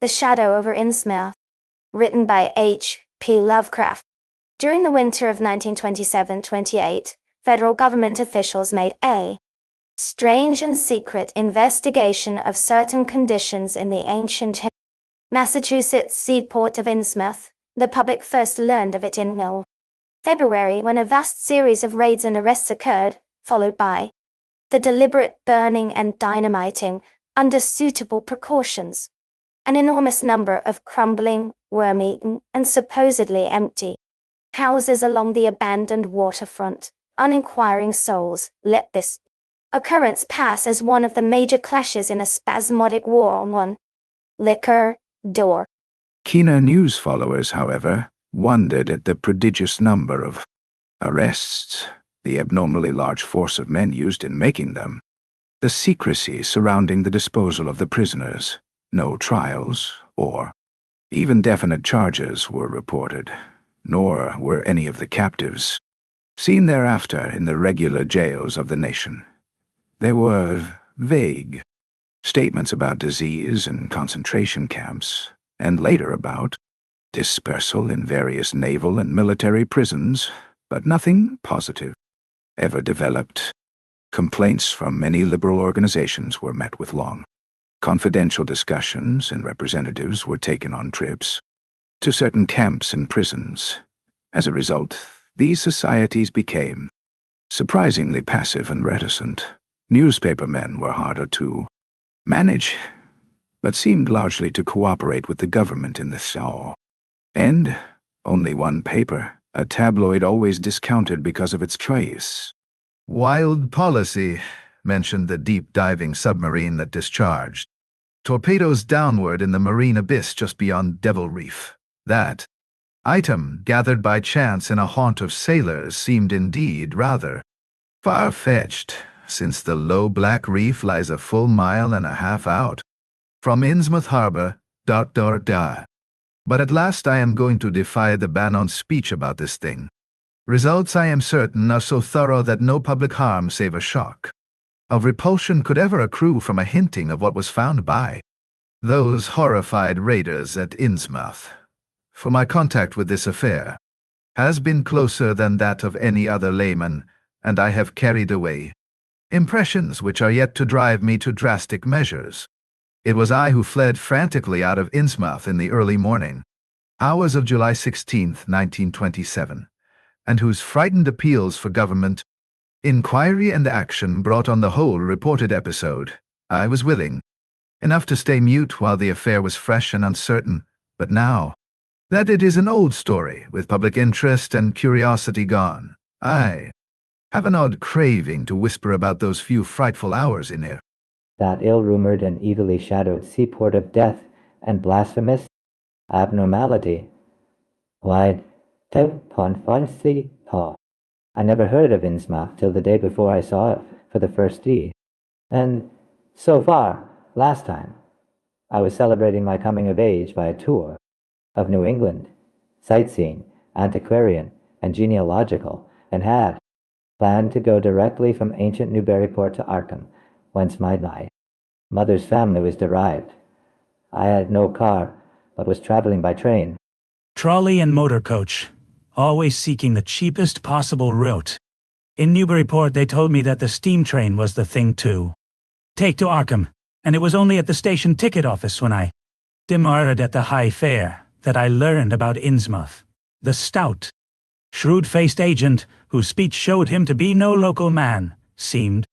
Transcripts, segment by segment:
The Shadow over Innsmouth, written by H.P. Lovecraft. During the winter of 1927-28, federal government officials made a strange and secret investigation of certain conditions in the ancient Massachusetts seaport of Innsmouth. The public first learned of it in February, when a vast series of raids and arrests occurred, followed by the deliberate burning and dynamiting, under suitable precautions. An enormous number of crumbling, worm-eaten, and supposedly empty houses along the abandoned waterfront. Uninquiring souls let this occurrence pass as one of the major clashes in a spasmodic war on one liquor door. Keener news followers, however, wondered at the prodigious number of arrests, the abnormally large force of men used in making them, the secrecy surrounding the disposal of the prisoners. No trials, or even definite charges, were reported, nor were any of the captives seen thereafter in the regular jails of the nation. There were vague statements about disease and concentration camps, and later about dispersal in various naval and military prisons, but nothing positive ever developed. Complaints from many liberal organizations were met with long, confidential discussions, and representatives were taken on trips to certain camps and prisons. As a result, these societies became surprisingly passive and reticent. Newspapermen were harder to manage, but seemed largely to cooperate with the government in this all. And only one paper, a tabloid always discounted because of its choice. Wild policy, mentioned the deep-diving submarine that discharged torpedoes downward in the marine abyss just beyond Devil Reef. That item, gathered by chance in a haunt of sailors, seemed indeed rather far-fetched, since the low black reef lies a full mile and a half out from Innsmouth harbor, ... But at last I am going to defy the ban on speech about this thing. Results, I am certain, are so thorough that no public harm save a shock of repulsion could ever accrue from a hinting of what was found by those horrified raiders at Innsmouth. For my contact with this affair has been closer than that of any other layman, and I have carried away impressions which are yet to drive me to drastic measures. It was I who fled frantically out of Innsmouth in the early morning hours of July 16, 1927, and whose frightened appeals for government inquiry and action brought on the whole reported episode. I was willing enough to stay mute while the affair was fresh and uncertain, but now that it is an old story, with public interest and curiosity gone, I have an odd craving to whisper about those few frightful hours in here. That ill-rumored and evilly shadowed seaport of death and blasphemous abnormality. Why, I never heard of Innsmouth till the day before I saw it for the first time. And so far, last time, I was celebrating my coming of age by a tour of New England, sightseeing, antiquarian, and genealogical, and had planned to go directly from ancient Newburyport to Arkham, whence my mother's family was derived. I had no car, but was traveling by train. Trolley and motor coach, always seeking the cheapest possible route. In Newburyport they told me that the steam train was the thing to take to Arkham, and it was only at the station ticket office when I demurred at the high fare that I learned about Innsmouth. The stout, shrewd-faced agent, whose speech showed him to be no local man, seemed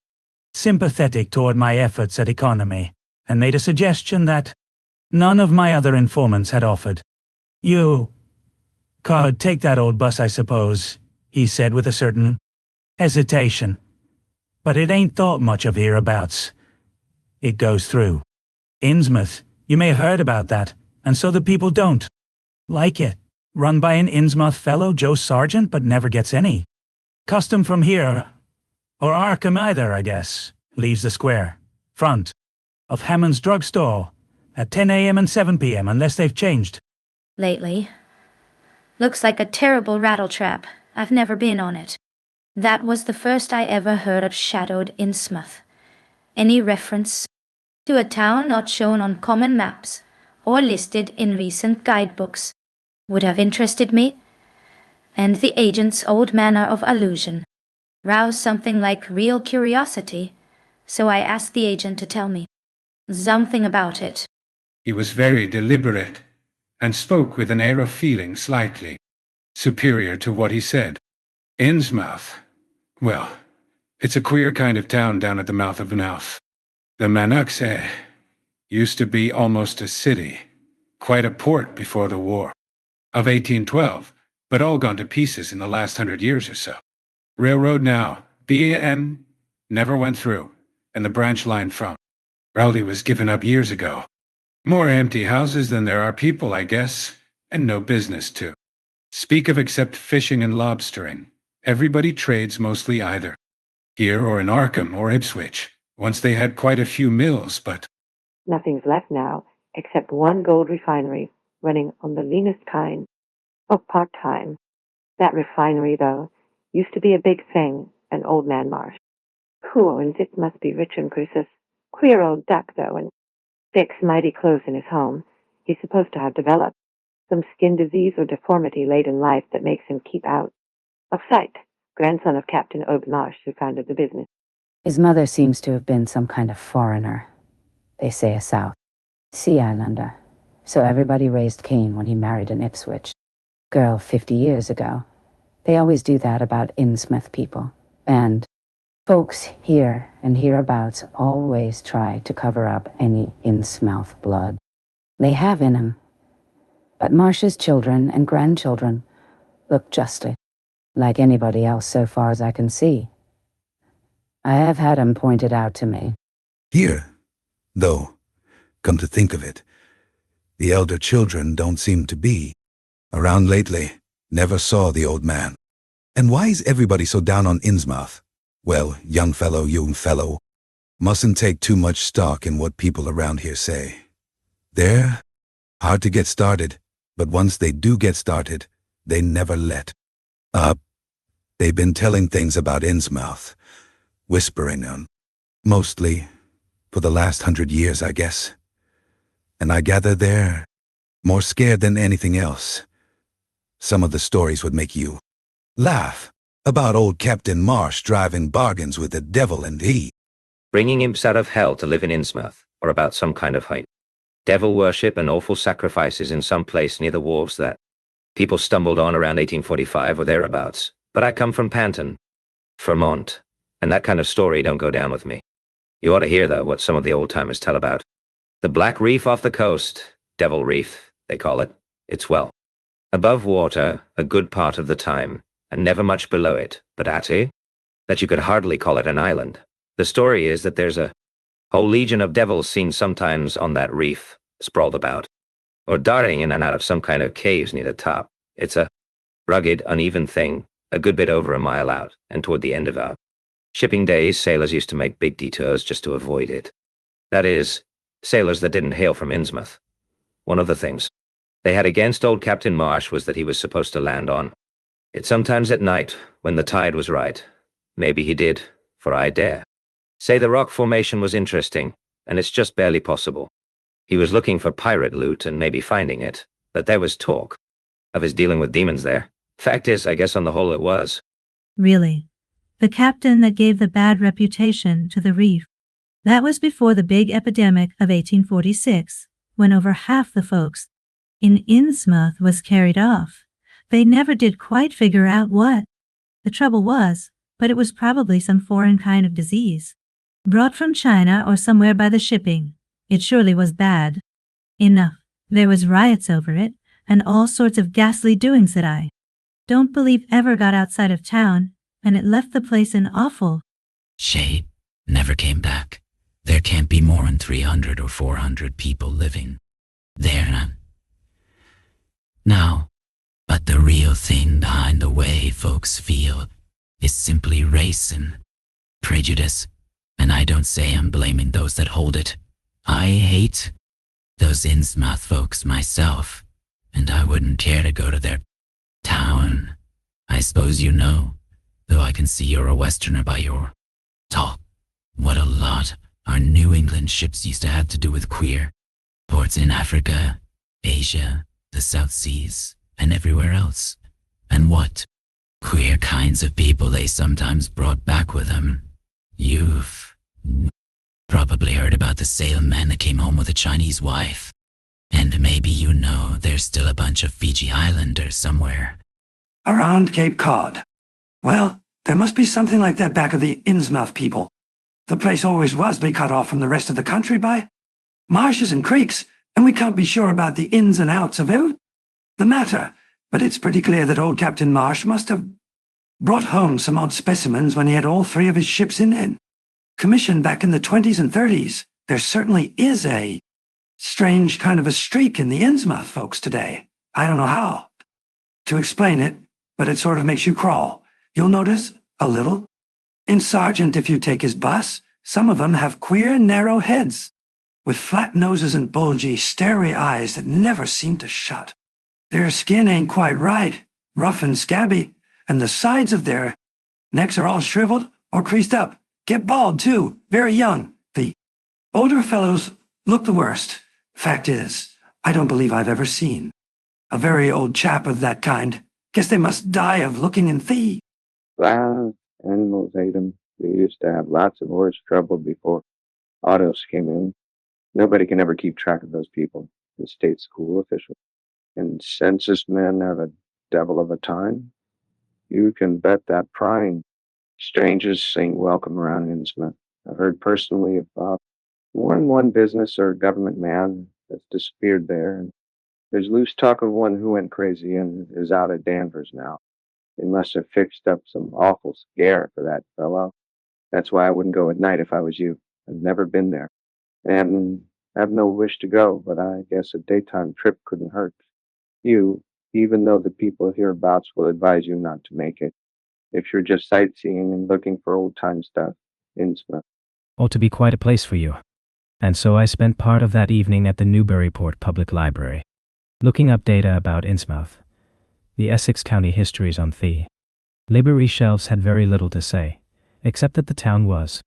sympathetic toward my efforts at economy, and made a suggestion that none of my other informants had offered. "You could take that old bus, I suppose," he said with a certain hesitation. "But it ain't thought much of hereabouts. It goes through Innsmouth. You may have heard about that, and so the people don't like it. Run by an Innsmouth fellow, Joe Sargent, but never gets any custom from here, or Arkham either, I guess. Leaves the square front of Hammond's drugstore at 10 a.m. and 7 p.m. unless they've changed." Lately. Looks like a terrible rattletrap. I've never been on it. That was the first I ever heard of shadowed Innsmouth. Any reference to a town not shown on common maps or listed in recent guidebooks would have interested me, and the agent's old manner of allusion roused something like real curiosity, so I asked the agent to tell me something about it. He was very deliberate, and spoke with an air of feeling slightly superior to what he said. Innsmouth. Well, it's a queer kind of town down at the mouth of Innsmouth. The M8AX used to be almost a city, quite a port before the war of 1812, but all gone to pieces in the last 100 years or so. Railroad now, BAM, never went through, and the branch line from Rowley was given up years ago. More empty houses than there are people, I guess, and no business to speak of except fishing and lobstering. Everybody trades mostly either here or in Arkham or Ipswich. Once they had quite a few mills, but nothing's left now except one gold refinery running on the leanest kind, part-time. That refinery, though, used to be a big thing, an old man Marsh. Who owns it must be rich and Crucis. Queer old duck, though, and sticks mighty close in his home. He's supposed to have developed some skin disease or deformity late in life that makes him keep out of sight. Grandson of Captain Ob Marsh, who founded the business. His mother seems to have been some kind of foreigner. They say a South Sea Islander. So everybody raised Cain when he married an Ipswich girl 50 years ago. They always do that about Innsmouth people. And folks here and hereabouts always try to cover up any Innsmouth blood they have in him. But Marsh's children and grandchildren look justly like anybody else so far as I can see. I have had him pointed out to me. Here, though, come to think of it, the elder children don't seem to be around lately. Never saw the old man. And why is everybody so down on Innsmouth? Well, young fellow, mustn't take too much stock in what people around here say. They're hard to get started, but once they do get started, they never let up. They've been telling things about Innsmouth, whispering on, mostly, for the last 100 years, I guess. And I gather they're more scared than anything else. Some of the stories would make you laugh about old Captain Marsh driving bargains with the devil and he bringing imps out of hell to live in Innsmouth, or about some kind of height. Devil worship and awful sacrifices in some place near the wharves that people stumbled on around 1845 or thereabouts. But I come from Panton, Vermont, and that kind of story don't go down with me. You ought to hear, though, what some of the old-timers tell about the Black Reef off the coast, Devil Reef, they call it. It's, well, above water a good part of the time, and never much below it, but at it, that you could hardly call it an island. The story is that there's a whole legion of devils seen sometimes on that reef, sprawled about, or darting in and out of some kind of caves near the top. It's a rugged, uneven thing, a good bit over a mile out, and toward the end of our shipping days, sailors used to make big detours just to avoid it. That is, sailors that didn't hail from Innsmouth. One of the things they had against old Captain Marsh was that he was supposed to land on it sometimes at night, when the tide was right. Maybe he did, for I dare say the rock formation was interesting, and it's just barely possible. He was looking for pirate loot and maybe finding it, but there was talk of his dealing with demons there. Fact is, I guess on the whole it was. Really? The captain that gave the bad reputation to the reef. That was before the big epidemic of 1846, when over half the folks in Innsmouth was carried off. They never did quite figure out what the trouble was, but it was probably some foreign kind of disease, brought from China or somewhere by the shipping. It surely was bad enough. There was riots over it, and all sorts of ghastly doings that I don't believe ever got outside of town, and it left the place in awful shape. Never came back. There can't be more than 300 or 400 people living there now. But the real thing behind the way folks feel is simply race and prejudice, and I don't say I'm blaming those that hold it. I hate those Innsmouth folks myself, and I wouldn't care to go to their town. I suppose you know, though I can see you're a Westerner by your talk, what a lot our New England ships used to have to do with queer Ports in Africa, Asia, the South Seas, and everywhere else. And what queer kinds of people they sometimes brought back with them. You've probably heard about the Salem man that came home with a Chinese wife. And maybe you know there's still a bunch of Fiji Islanders somewhere. Around Cape Cod. Well, there must be something like that back of the Innsmouth people. The place always was be cut off from the rest of the country by marshes and creeks, and we can't be sure about the ins and outs of the matter. But it's pretty clear that old Captain Marsh must have brought home some odd specimens when he had all three of his ships in commission back in the 20s and 30s. There certainly is a strange kind of a streak in the Innsmouth folks today. I don't know how to explain it, but it sort of makes you crawl. You'll notice a little. In Sergeant, if you take his bus, some of them have queer, narrow heads with flat noses and bulgy, starry eyes that never seem to shut. Their skin ain't quite right, rough and scabby, and the sides of their necks are all shriveled or creased up. Get bald, too, very young. The older fellows look the worst. Fact is, I don't believe I've ever seen a very old chap of that kind. Guess they must die of looking in thee. Well, animals ate them. They used to have lots of horse trouble before autos came in. Nobody can ever keep track of those people. The state school officials and census men have a devil of a time. You can bet that prying strangers sing welcome around Innsmouth. I've heard personally about more than one business or government man that's disappeared there, and there's loose talk of one who went crazy and is out at Danvers now. They must have fixed up some awful scare for that fellow. That's why I wouldn't go at night if I was you. I've never been there, and have no wish to go, but I guess a daytime trip couldn't hurt. You, even though the people hereabouts will advise you not to make it, if you're just sightseeing and looking for old-time stuff, Innsmouth ought to be quite a place for you. And so I spent part of that evening at the Newburyport Public Library, looking up data about Innsmouth, the Essex County histories on Thee. Library shelves had very little to say, except that the town was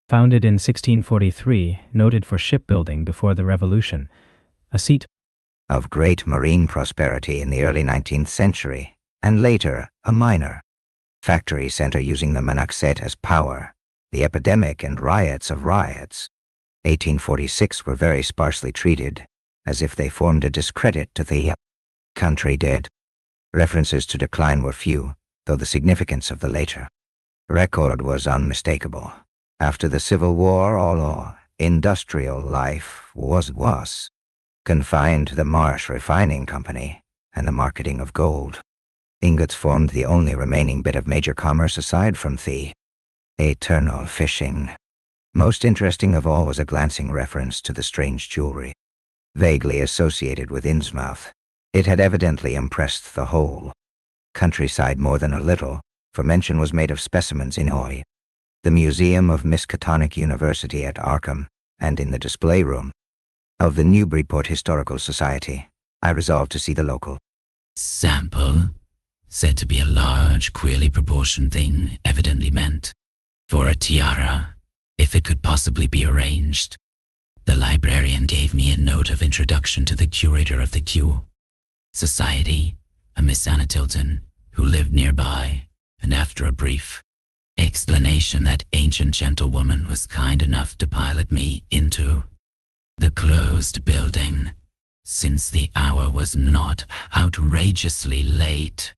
founded in 1643, noted for shipbuilding before the Revolution, a seat of great marine prosperity in the early 19th century, and later a minor factory center using the Monoxet as power, the epidemic and riots of riots. 1846 were very sparsely treated, as if they formed a discredit to the country dead. References to decline were few, though the significance of the later record was unmistakable. After the Civil War, all industrial life was confined to the Marsh Refining Company and the marketing of gold. Ingots formed the only remaining bit of major commerce aside from the eternal fishing. Most interesting of all was a glancing reference to the strange jewelry, vaguely associated with Innsmouth. It had evidently impressed the whole countryside more than a little, for mention was made of specimens in the Museum of Miskatonic University at Arkham, and in the display room of the Newburyport Historical Society. I resolved to see the local sample, said to be a large, queerly proportioned thing, evidently meant for a tiara, if it could possibly be arranged. The librarian gave me a note of introduction to the curator of the Q Society, a Miss Anna Tilton, who lived nearby, and after a brief explanation, that ancient gentlewoman was kind enough to pilot me into the closed building, since the hour was not outrageously late.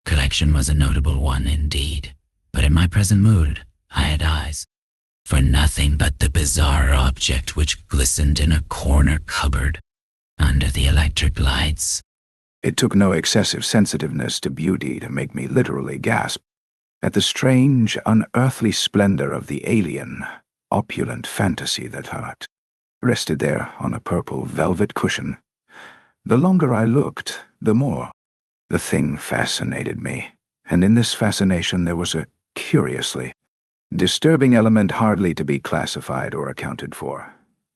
Collection was a notable one indeed, but in my present mood, I had eyes for nothing but the bizarre object which glistened in a corner cupboard under the electric lights. It took no excessive sensitiveness to beauty to make me literally gasp at the strange, unearthly splendor of the alien, opulent fantasy that rested there on a purple velvet cushion. The longer I looked, the more the thing fascinated me, and in this fascination there was a curiously disturbing element hardly to be classified or accounted for.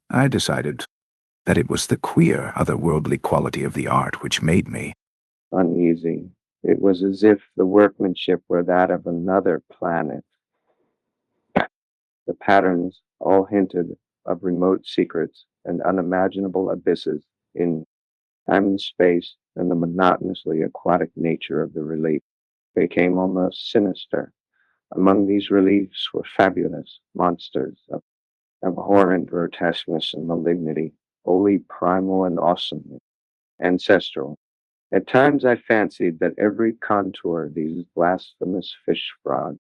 I decided that it was the queer, otherworldly quality of the art which made me uneasy. It was as if the workmanship were that of another planet. The patterns all hinted of remote secrets and unimaginable abysses in time and space, and the monotonously aquatic nature of the relief became almost sinister. Among these reliefs were fabulous monsters of abhorrent grotesqueness and malignity, wholly primal and awesome, ancestral. At times I fancied that every contour of these blasphemous fish frogs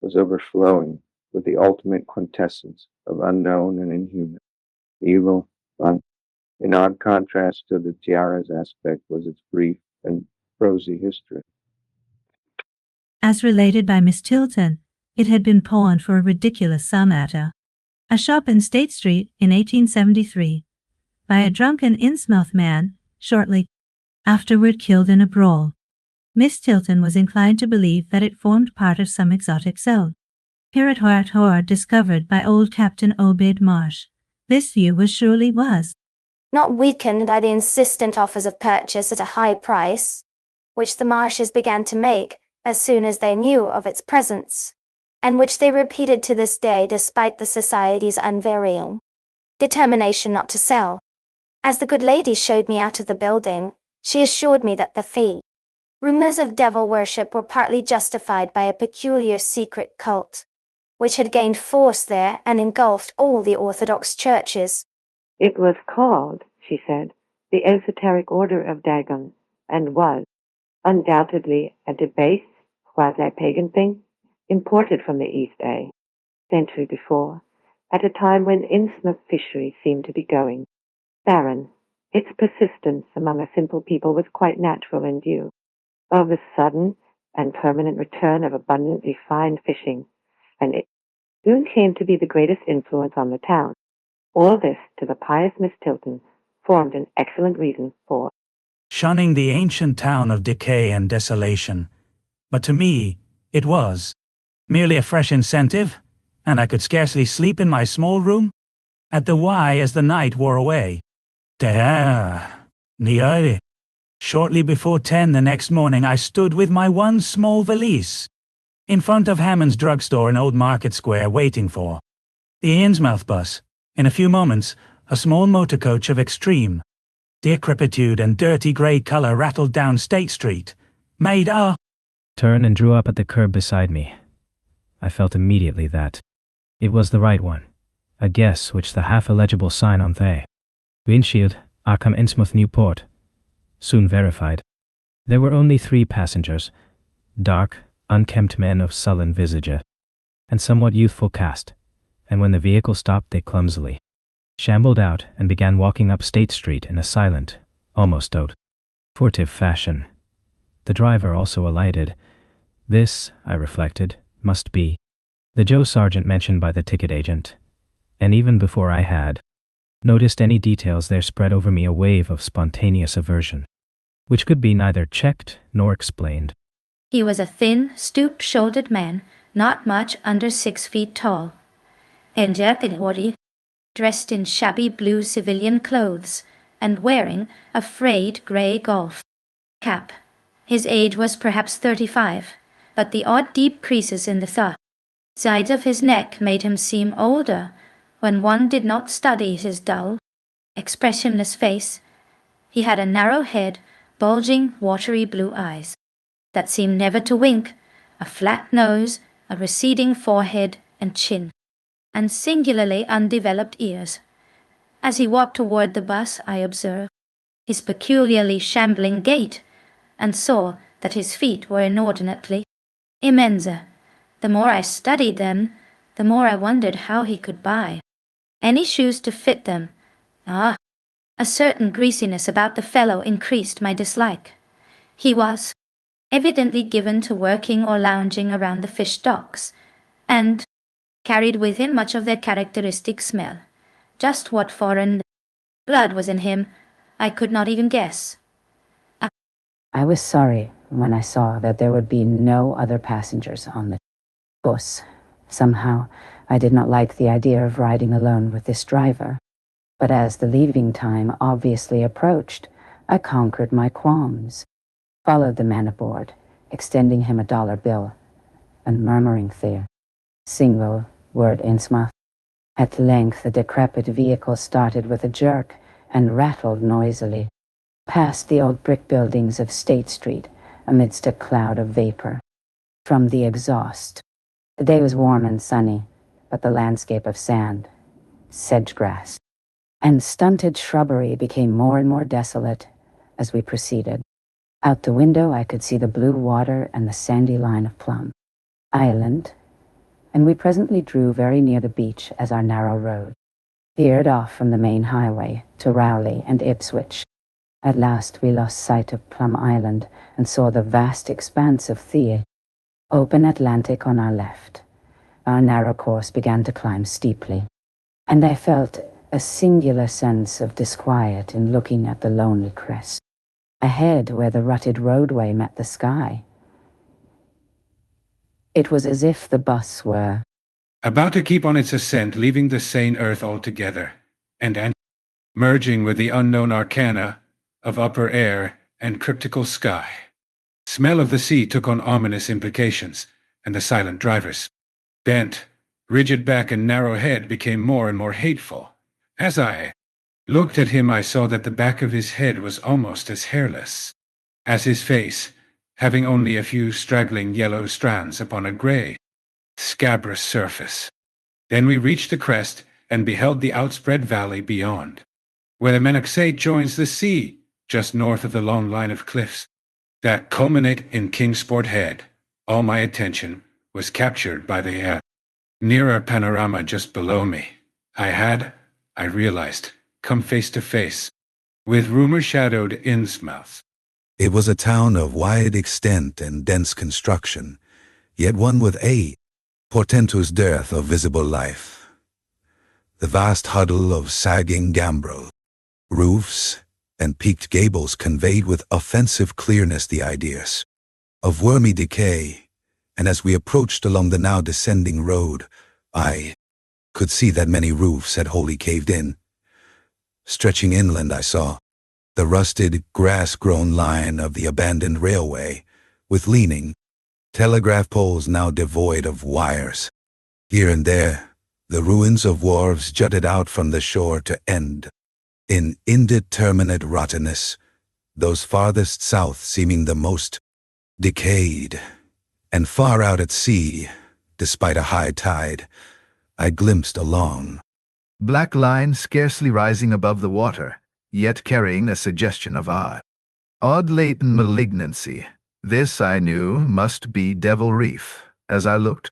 was overflowing with the ultimate quintessence of unknown and inhuman, evil, fun. In odd contrast to the tiara's aspect was its brief and rosy history. As related by Miss Tilton, it had been pawned for a ridiculous sum at a shop in State Street in 1873 by a drunken Innsmouth man, shortly afterward killed in a brawl. Miss Tilton was inclined to believe that it formed part of some exotic cell. Pirate horror discovered by old Captain Obed Marsh. This view was not weakened by the insistent offers of purchase at a high price, which the Marshes began to make as soon as they knew of its presence, and which they repeated to this day despite the Society's unvarying determination not to sell. As the good lady showed me out of the building, she assured me that the rumors of devil worship were partly justified by a peculiar secret cult, which had gained force there and engulfed all the Orthodox churches. It was called, she said, the Esoteric Order of Dagon, and was undoubtedly a debased, quasi-pagan thing, imported from the East a century before, at a time when Innsmouth fishery seemed to be going barren. Its persistence among a simple people was quite natural in view of the sudden and permanent return of abundantly fine fishing, and it soon came to be the greatest influence on the town. All this, to the pious Miss Tilton, formed an excellent reason for shunning the ancient town of decay and desolation. But to me, it was merely a fresh incentive, and I could scarcely sleep in my small room at the Y as the night wore away. Shortly before 10 the next morning, I stood with my one small valise in front of Hammond's drugstore in Old Market Square waiting for the Innsmouth bus. In a few moments, a small motor coach of extreme decrepitude and dirty grey color rattled down State Street, made a turn and drew up at the curb beside me. I felt immediately that it was the right one, a guess which the half-illegible sign on the windshield, Arkham Innsmouth Newport, soon verified. There were only 3 passengers, dark, unkempt men of sullen visage, and somewhat youthful cast, and when the vehicle stopped they clumsily shambled out and began walking up State Street in a silent, almost furtive fashion. The driver also alighted. This, I reflected, must be the Joe Sergeant mentioned by the ticket agent, and even before I had noticed any details there spread over me a wave of spontaneous aversion, which could be neither checked nor explained. He was a thin, stoop-shouldered man, not much under 6 feet tall, and dressed in shabby blue civilian clothes, and wearing a frayed grey golf cap. His age was perhaps 35, but the odd deep creases in the sides of his neck made him seem older when one did not study his dull, expressionless face. He had a narrow head, bulging, watery blue eyes that seemed never to wink, a flat nose, a receding forehead and chin, and singularly undeveloped ears. As he walked toward the bus, I observed his peculiarly shambling gait, and saw that his feet were inordinately immense. The more I studied them, the more I wondered how he could buy any shoes to fit them. A certain greasiness about the fellow increased my dislike. He was evidently given to working or lounging around the fish docks, and carried with him much of their characteristic smell. Just what foreign blood was in him, I could not even guess. I was sorry when I saw that there would be no other passengers on the bus. Somehow, I did not like the idea of riding alone with this driver. But as the leaving time obviously approached, I conquered my qualms, followed the man aboard, extending him a $1 bill, and murmuring there, single word Innsmouth, At length, the decrepit vehicle started with a jerk and rattled noisily, past the old brick buildings of State Street amidst a cloud of vapor from the exhaust. The day was warm and sunny, but the landscape of sand, sedge-grass, and stunted shrubbery became more and more desolate as we proceeded. Out the window, I could see the blue water and the sandy line of Plum Island, and we presently drew very near the beach as our narrow road veered off from the main highway to Rowley and Ipswich. At last we lost sight of Plum Island and saw the vast expanse of Thea, open Atlantic on our left. Our narrow course began to climb steeply, and I felt a singular sense of disquiet in looking at the lonely crest. Ahead, where the rutted roadway met the sky, it was as if the bus were about to keep on its ascent, leaving the sane earth altogether, and merging with the unknown arcana of upper air and cryptical sky. Smell of the sea took on ominous implications, and the silent driver's bent, rigid back and narrow head became more and more hateful. As I looked at him, I saw that the back of his head was almost as hairless as his face, having only a few straggling yellow strands upon a gray, scabrous surface. Then we reached the crest and beheld the outspread valley beyond, where the M8AX joins the sea, just north of the long line of cliffs that culminate in Kingsport Head. All my attention was captured by the nearer panorama just below me. I realized, come face to face with rumor-shadowed Innsmouth. It was a town of wide extent and dense construction, yet one with a portentous dearth of visible life. The vast huddle of sagging gambrel roofs and peaked gables conveyed with offensive clearness the ideas of wormy decay, and as we approached along the now descending road, I could see that many roofs had wholly caved in. Stretching inland, I saw the rusted, grass-grown line of the abandoned railway, with leaning telegraph poles now devoid of wires. Here and there, the ruins of wharves jutted out from the shore to end in indeterminate rottenness, those farthest south seeming the most decayed. And far out at sea, despite a high tide, I glimpsed a long, black line scarcely rising above the water, yet carrying a suggestion of odd latent malignancy. This, I knew, must be Devil Reef. As I looked,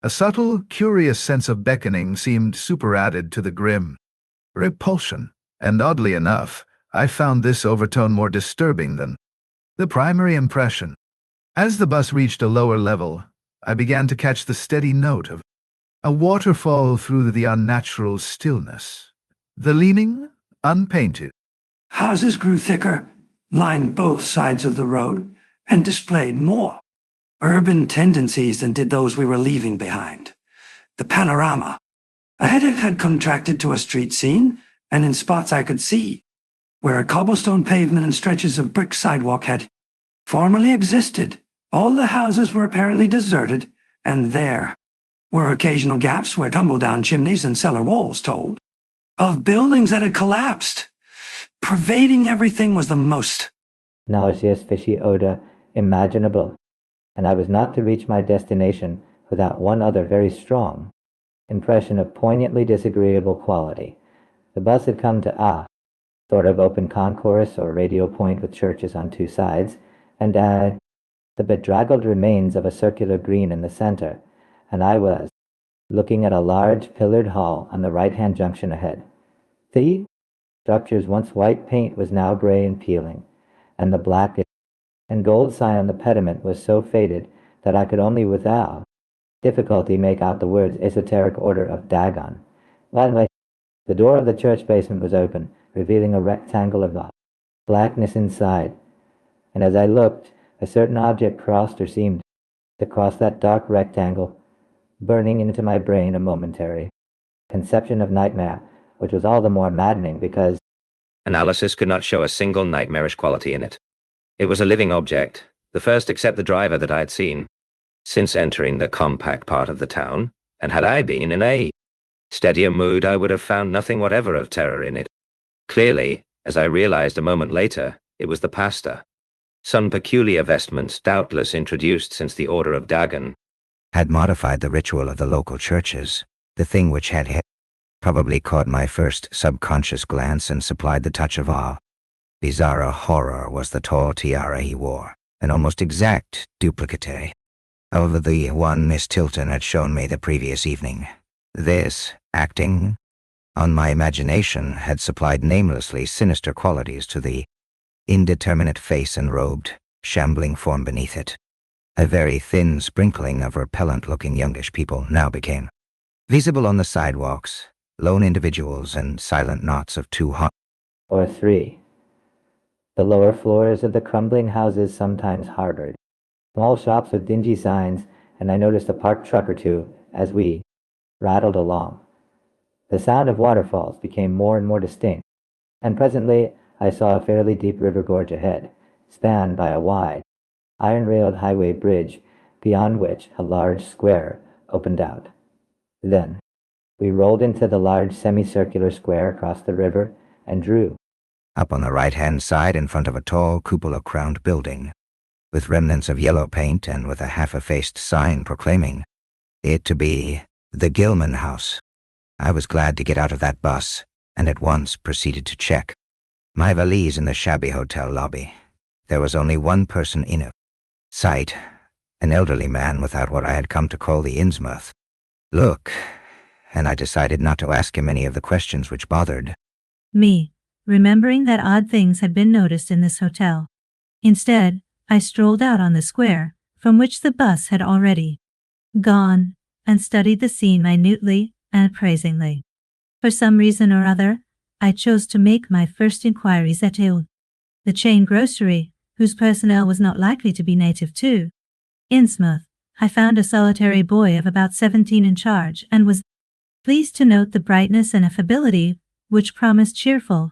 a subtle, curious sense of beckoning seemed superadded to the grim repulsion, and oddly enough, I found this overtone more disturbing than the primary impression. As the bus reached a lower level, I began to catch the steady note of a waterfall through the unnatural stillness. The leaning, unpainted houses grew thicker, lined both sides of the road, and displayed more urban tendencies than did those we were leaving behind. The panorama ahead had contracted to a street scene, and in spots I could see, where a cobblestone pavement and stretches of brick sidewalk had formerly existed, all the houses were apparently deserted, and there were occasional gaps where tumble-down chimneys and cellar walls told of buildings that had collapsed. Pervading everything was the most nauseous, fishy odor imaginable, and I was not to reach my destination without one other very strong impression of poignantly disagreeable quality. The bus had come to a sort of open concourse or radio point with churches on two sides, and the bedraggled remains of a circular green in the center, and I was looking at a large pillared hall on the right-hand junction ahead. The structure's once white paint was now gray and peeling, and the black and gold sign on the pediment was so faded that I could only without difficulty make out the words Esoteric Order of Dagon. Finally, the door of the church basement was open, revealing a rectangle of blackness inside, and as I looked, a certain object crossed or seemed to cross that dark rectangle, burning into my brain a momentary conception of nightmare, which was all the more maddening because analysis could not show a single nightmarish quality in it. It was a living object, the first except the driver that I had seen since entering the compact part of the town, and had I been in a Steadier mood, I would have found nothing whatever of terror in it. Clearly, as I realized a moment later, it was the pastor. Some peculiar vestments, doubtless introduced since the Order of Dagon, had modified the ritual of the local churches, the thing which had probably caught my first subconscious glance and supplied the touch of awe. Bizarre horror was the tall tiara he wore, an almost exact duplicate of the one Miss Tilton had shown me the previous evening. This, acting on my imagination, had supplied namelessly sinister qualities to the indeterminate face and robed, shambling form beneath it. A very thin sprinkling of repellent-looking youngish people now became visible on the sidewalks, lone individuals and silent knots of two or three. The lower floors of the crumbling houses sometimes harbored small shops with dingy signs, and I noticed a parked truck or two as we rattled along. The sound of waterfalls became more and more distinct, and presently I saw a fairly deep river gorge ahead, spanned by a wide, iron-railed highway bridge, beyond which a large square opened out. Then we rolled into the large semicircular square across the river and drew up on the right-hand side in front of a tall cupola-crowned building, with remnants of yellow paint and with a half-effaced sign proclaiming it to be the Gilman House. I was glad to get out of that bus, and at once proceeded to check my valise in the shabby hotel lobby. There was only one person in it. Sight, an elderly man without what I had come to call the Innsmouth look, and I decided not to ask him any of the questions which bothered me, remembering that odd things had been noticed in this hotel. Instead, I strolled out on the square, from which the bus had already gone, and studied the scene minutely and appraisingly. For some reason or other, I chose to make my first inquiries at the chain grocery, whose personnel was not likely to be native to Innsmouth. I found a solitary boy of about 17 in charge, and was pleased to note the brightness and affability which promised cheerful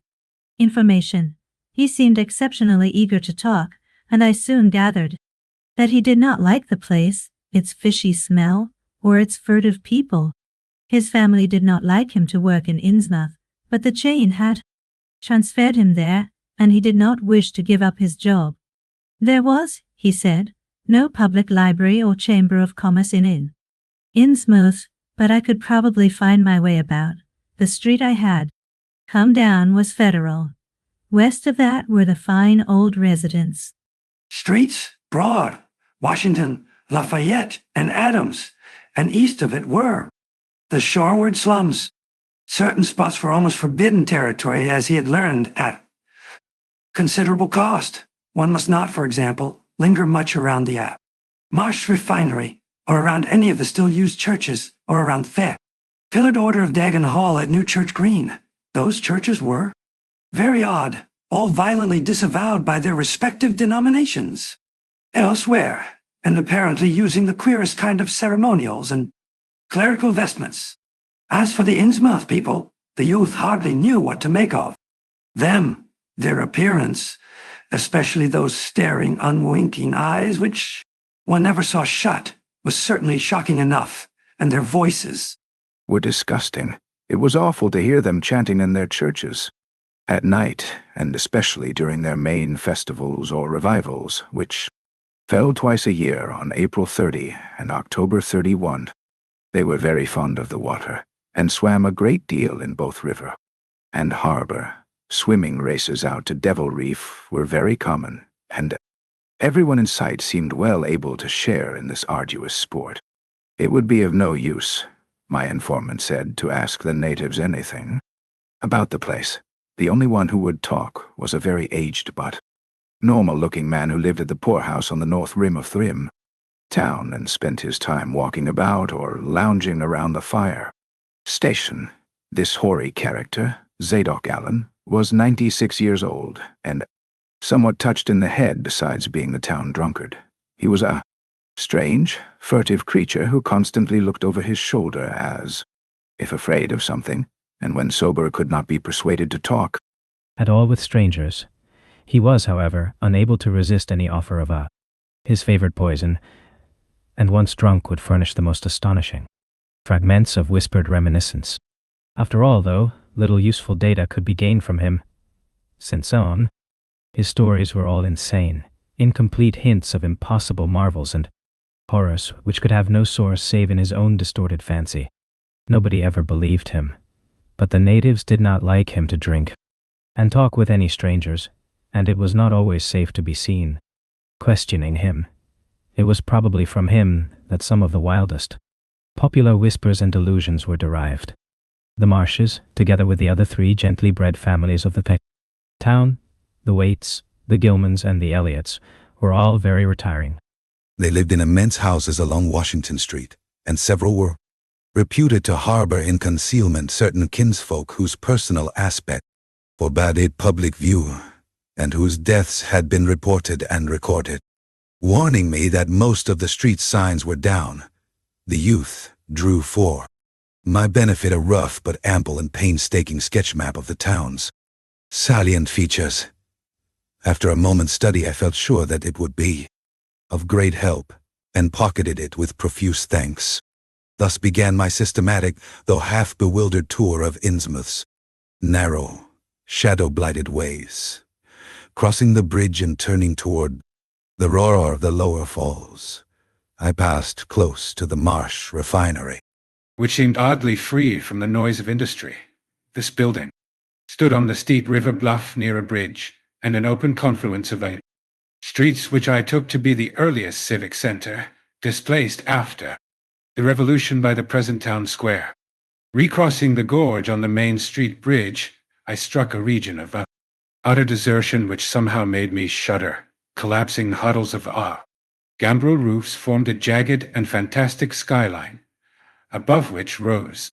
information. He seemed exceptionally eager to talk, and I soon gathered that he did not like the place, its fishy smell, or its furtive people. His family did not like him to work in Innsmouth, but the chain had transferred him there, and he did not wish to give up his job. There was, he said, no public library or chamber of commerce in Innsmouth, but I could probably find my way about. The street I had come down was Federal. West of that were the fine old residents. Streets, Broad, Washington, Lafayette, and Adams, and east of it were the shoreward slums. Certain spots were almost forbidden territory, as he had learned at considerable cost. One must not, for example, linger much around the Marsh Refinery, or around any of the still used churches, or around Pillared Order of Dagon Hall at New Church Green. Those churches were very odd, all violently disavowed by their respective denominations. Elsewhere, and apparently using the queerest kind of ceremonials and clerical vestments. As for the Innsmouth people, the youth hardly knew what to make of them, their appearance, especially those staring, unwinking eyes which one never saw shut, was certainly shocking enough, and their voices were disgusting. It was awful to hear them chanting in their churches at night, and especially during their main festivals or revivals, which fell twice a year on April 30 and October 31. They were very fond of the water, and swam a great deal in both river and harbor. Swimming races out to Devil Reef were very common, and everyone in sight seemed well able to share in this arduous sport. It would be of no use, my informant said, to ask the natives anything about the place. The only one who would talk was a very aged but normal-looking man who lived at the poorhouse on the north rim of Thrim town and spent his time walking about or lounging around the fire station. This hoary character, Zadok Allen, was 96 years old and somewhat touched in the head besides being the town drunkard. He was a strange, furtive creature who constantly looked over his shoulder as if afraid of something, and when sober could not be persuaded to talk at all with strangers. He was, however, unable to resist any offer of his favorite poison, and once drunk would furnish the most astonishing fragments of whispered reminiscence. After all, though, little useful data could be gained from him. Since on, his stories were all insane, incomplete hints of impossible marvels and horrors which could have no source save in his own distorted fancy. Nobody ever believed him, but the natives did not like him to drink and talk with any strangers, and it was not always safe to be seen questioning him. It was probably from him that some of the wildest popular whispers and delusions were derived. The Marshes, together with the other three gently bred families of the town, the Waits, the Gilmans, and the Elliots, were all very retiring. They lived in immense houses along Washington Street, and several were reputed to harbor in concealment certain kinsfolk whose personal aspect forbade a public view, and whose deaths had been reported and recorded. Warning me that most of the street signs were down, the youth drew for my benefit a rough but ample and painstaking sketch map of the town's salient features. After a moment's study, I felt sure that it would be of great help, and pocketed it with profuse thanks. Thus began my systematic, though half-bewildered tour of Innsmouth's narrow, shadow-blighted ways. Crossing the bridge and turning toward the roar of the lower falls, I passed close to the Marsh refinery, which seemed oddly free from the noise of industry. This building stood on the steep river bluff near a bridge and an open confluence of streets which I took to be the earliest civic center, displaced after the revolution by the present town square. Recrossing the gorge on the Main Street Bridge, I struck a region of utter desertion which somehow made me shudder. Collapsing huddles of gambrel roofs formed a jagged and fantastic skyline, above which rose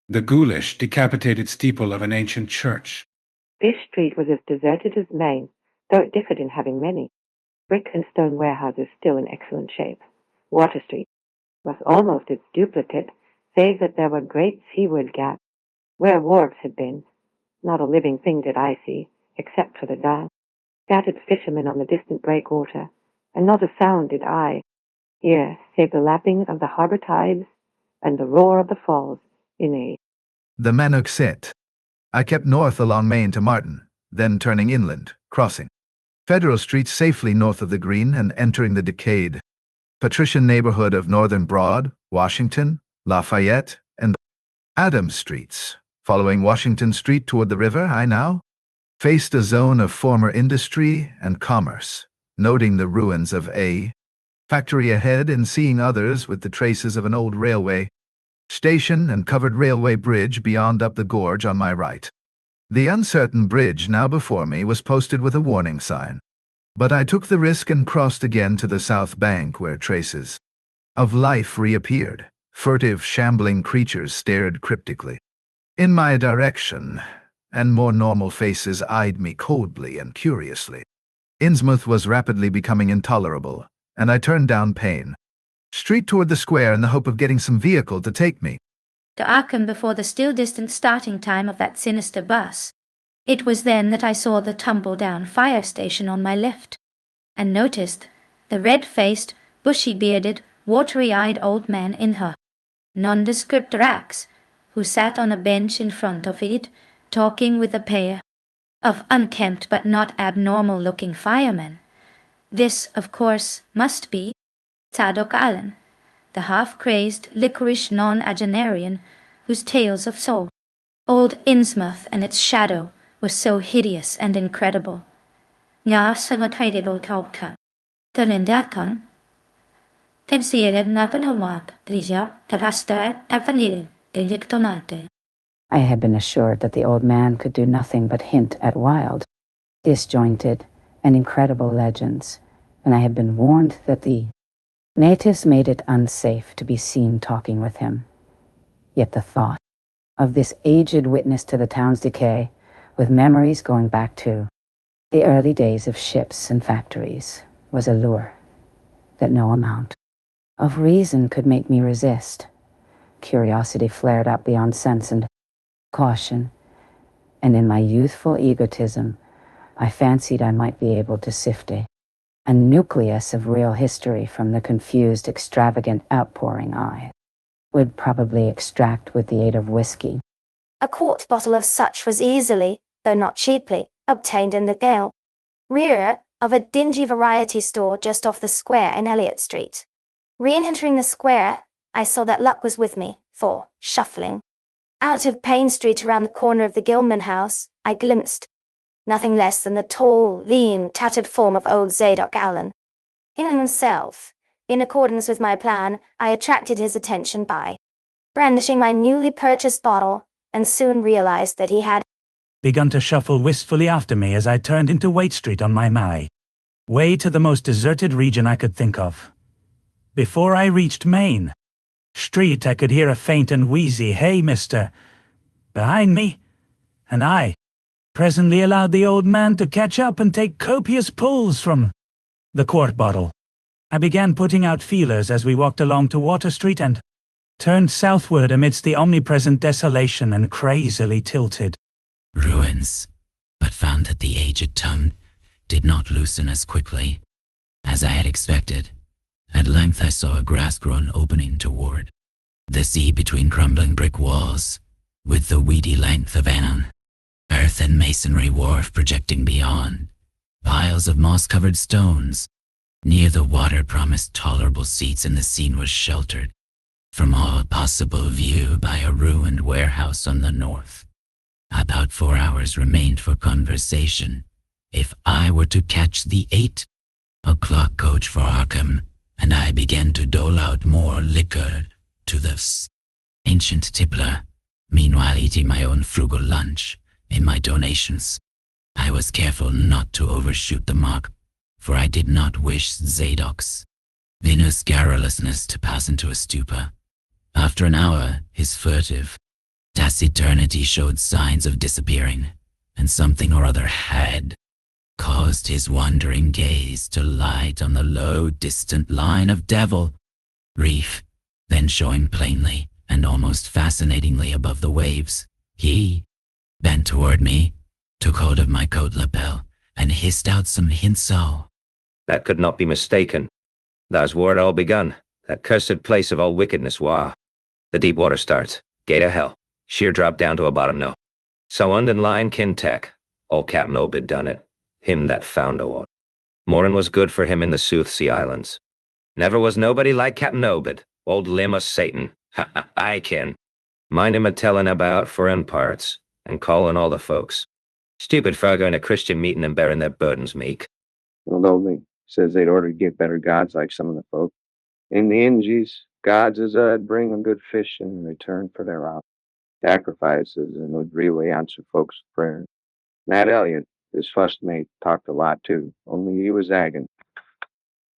the ghoulish, decapitated steeple of an ancient church. This street was as deserted as Main, though it differed in having many brick and stone warehouses still in excellent shape. Water Street was almost its duplicate, save that there were great seaward gaps where wharves had been. Not a living thing did I see, except for the dial. Scattered fishermen on the distant breakwater, and not a sound did I hear save the lapping of the harbor tides and the roar of the falls in the Manuxet. I kept north along Main to Martin, then turning inland, crossing Federal Street safely north of the Green and entering the decayed patrician neighborhood of Northern Broad, Washington, Lafayette, and Adams Streets. Following Washington Street toward the river, I now faced a zone of former industry and commerce, noting the ruins of a factory ahead and seeing others with the traces of an old railway station and covered railway bridge beyond up the gorge on my right. The uncertain bridge now before me was posted with a warning sign, but I took the risk and crossed again to the south bank where traces of life reappeared. Furtive, shambling creatures stared cryptically in my direction, and more normal faces eyed me coldly and curiously. Innsmouth was rapidly becoming intolerable, and I turned down Payne Street toward the square in the hope of getting some vehicle to take me to Arkham before the still distant starting time of that sinister bus. It was then that I saw the tumble-down fire station on my left, and noticed the red-faced, bushy-bearded, watery-eyed old man in her nondescript rags, who sat on a bench in front of it, talking with a pair of unkempt but not abnormal-looking firemen. This, of course, must be Zadok Allen, the half-crazed, licorice non-agenarian whose tales of soul, old Innsmouth and its shadow, were so hideous and incredible. Ja, sagathaidable kalka. Talindakan. Tensiere napanawap, Drija, Tavasta, Avanil, Delictonate. I had been assured that the old man could do nothing but hint at wild, disjointed, and incredible legends, and I had been warned that the natives made it unsafe to be seen talking with him. Yet the thought of this aged witness to the town's decay, with memories going back to the early days of ships and factories, was a lure that no amount of reason could make me resist. Curiosity flared up beyond sense and caution, and in my youthful egotism, I fancied I might be able to sift a nucleus of real history from the confused, extravagant outpouring I would probably extract with the aid of whiskey A quart bottle of such was easily, though not cheaply, obtained in the gale rear of a dingy variety store just off the square in Elliott Street. Re-entering the square, I saw that luck was with me, for, shuffling out of Payne Street around the corner of the Gilman house, I glimpsed nothing less than the tall, lean, tattered form of old Zadok Allen. In himself, in accordance with my plan, I attracted his attention by brandishing my newly purchased bottle, and soon realized that he had begun to shuffle wistfully after me as I turned into Waite Street on my way to the most deserted region I could think of. Before I reached Main Street, I could hear a faint and wheezy "Hey, mister," behind me, and I presently allowed the old man to catch up and take copious pulls from the quart bottle. I began putting out feelers as we walked along to Water Street and turned southward amidst the omnipresent desolation and crazily tilted ruins, but found that the aged tongue did not loosen as quickly as I had expected. At length I saw a grass-grown opening toward the sea between crumbling brick walls, with the weedy length of an earth and masonry wharf projecting beyond. Piles of moss-covered stones near the water promised tolerable seats, and the scene was sheltered from all possible view by a ruined warehouse on the north. About 4 hours remained for conversation. If I were to catch the 8 o'clock coach for Arkham, and I began to dole out more liquor to the ancient tippler, meanwhile eating my own frugal lunch in my donations, I was careful not to overshoot the mark, for I did not wish Zadok's vinous garrulousness to pass into a stupor. After an hour, his furtive taciturnity showed signs of disappearing, and something or other had caused his wandering gaze to light on the low, distant line of Devil Reef, then showing plainly and almost fascinatingly above the waves. He bent toward me, took hold of my coat lapel, and hissed out some hints. That could not be mistaken. That's where it all begun. That cursed place of all wickedness, The deep water starts. Gate of hell. Sheer drop down to a bottom no. So und and line Kintech. All Captain Obed done it. Him that found a Morin was good for him in the Southsea Islands. Never was nobody like Captain Obed. Old limb of Satan. I ken. Mind him a-tellin' about foreign parts, and callin' all the folks. Stupid for going to Christian meeting and bearing their burdens meek. Well, only says they'd order to get better gods like some of the folk. In the Ingies, gods is bring them good fish in return for their sacrifices, and would really answer folks' prayers. Matt Elliott, his first mate, talked a lot too, only he was zagging.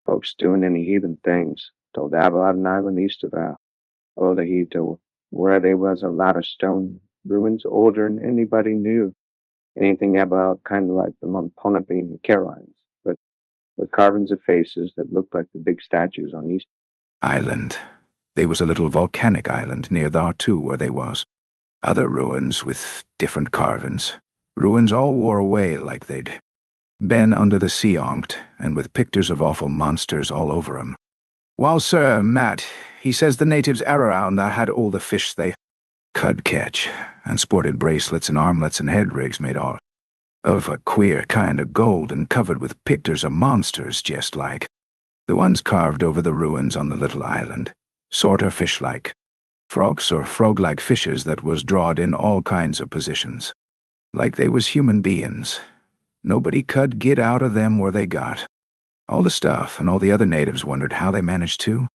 Folks doing any heathen things. Told about an island east of the heat to where there was a lot of stone ruins older than anybody knew. Anything about kind of like the Monponape and the Carolines, but with carvings of faces that looked like the big statues on East Island. There was a little volcanic island near there too where they was. Other ruins with different carvings. Ruins all wore away like they'd been under the sea onked, and with pictures of awful monsters all over 'em. While Sir Matt, he says the natives around there had all the fish they could catch, and sported bracelets and armlets and head rigs made all of a queer kind of gold and covered with pictures of monsters just like the ones carved over the ruins on the little island, sorter fish-like. Frogs or frog-like fishes that was drawed in all kinds of positions, like they was human beings. Nobody could get out of them where they got. All the stuff, and all the other natives wondered how they managed to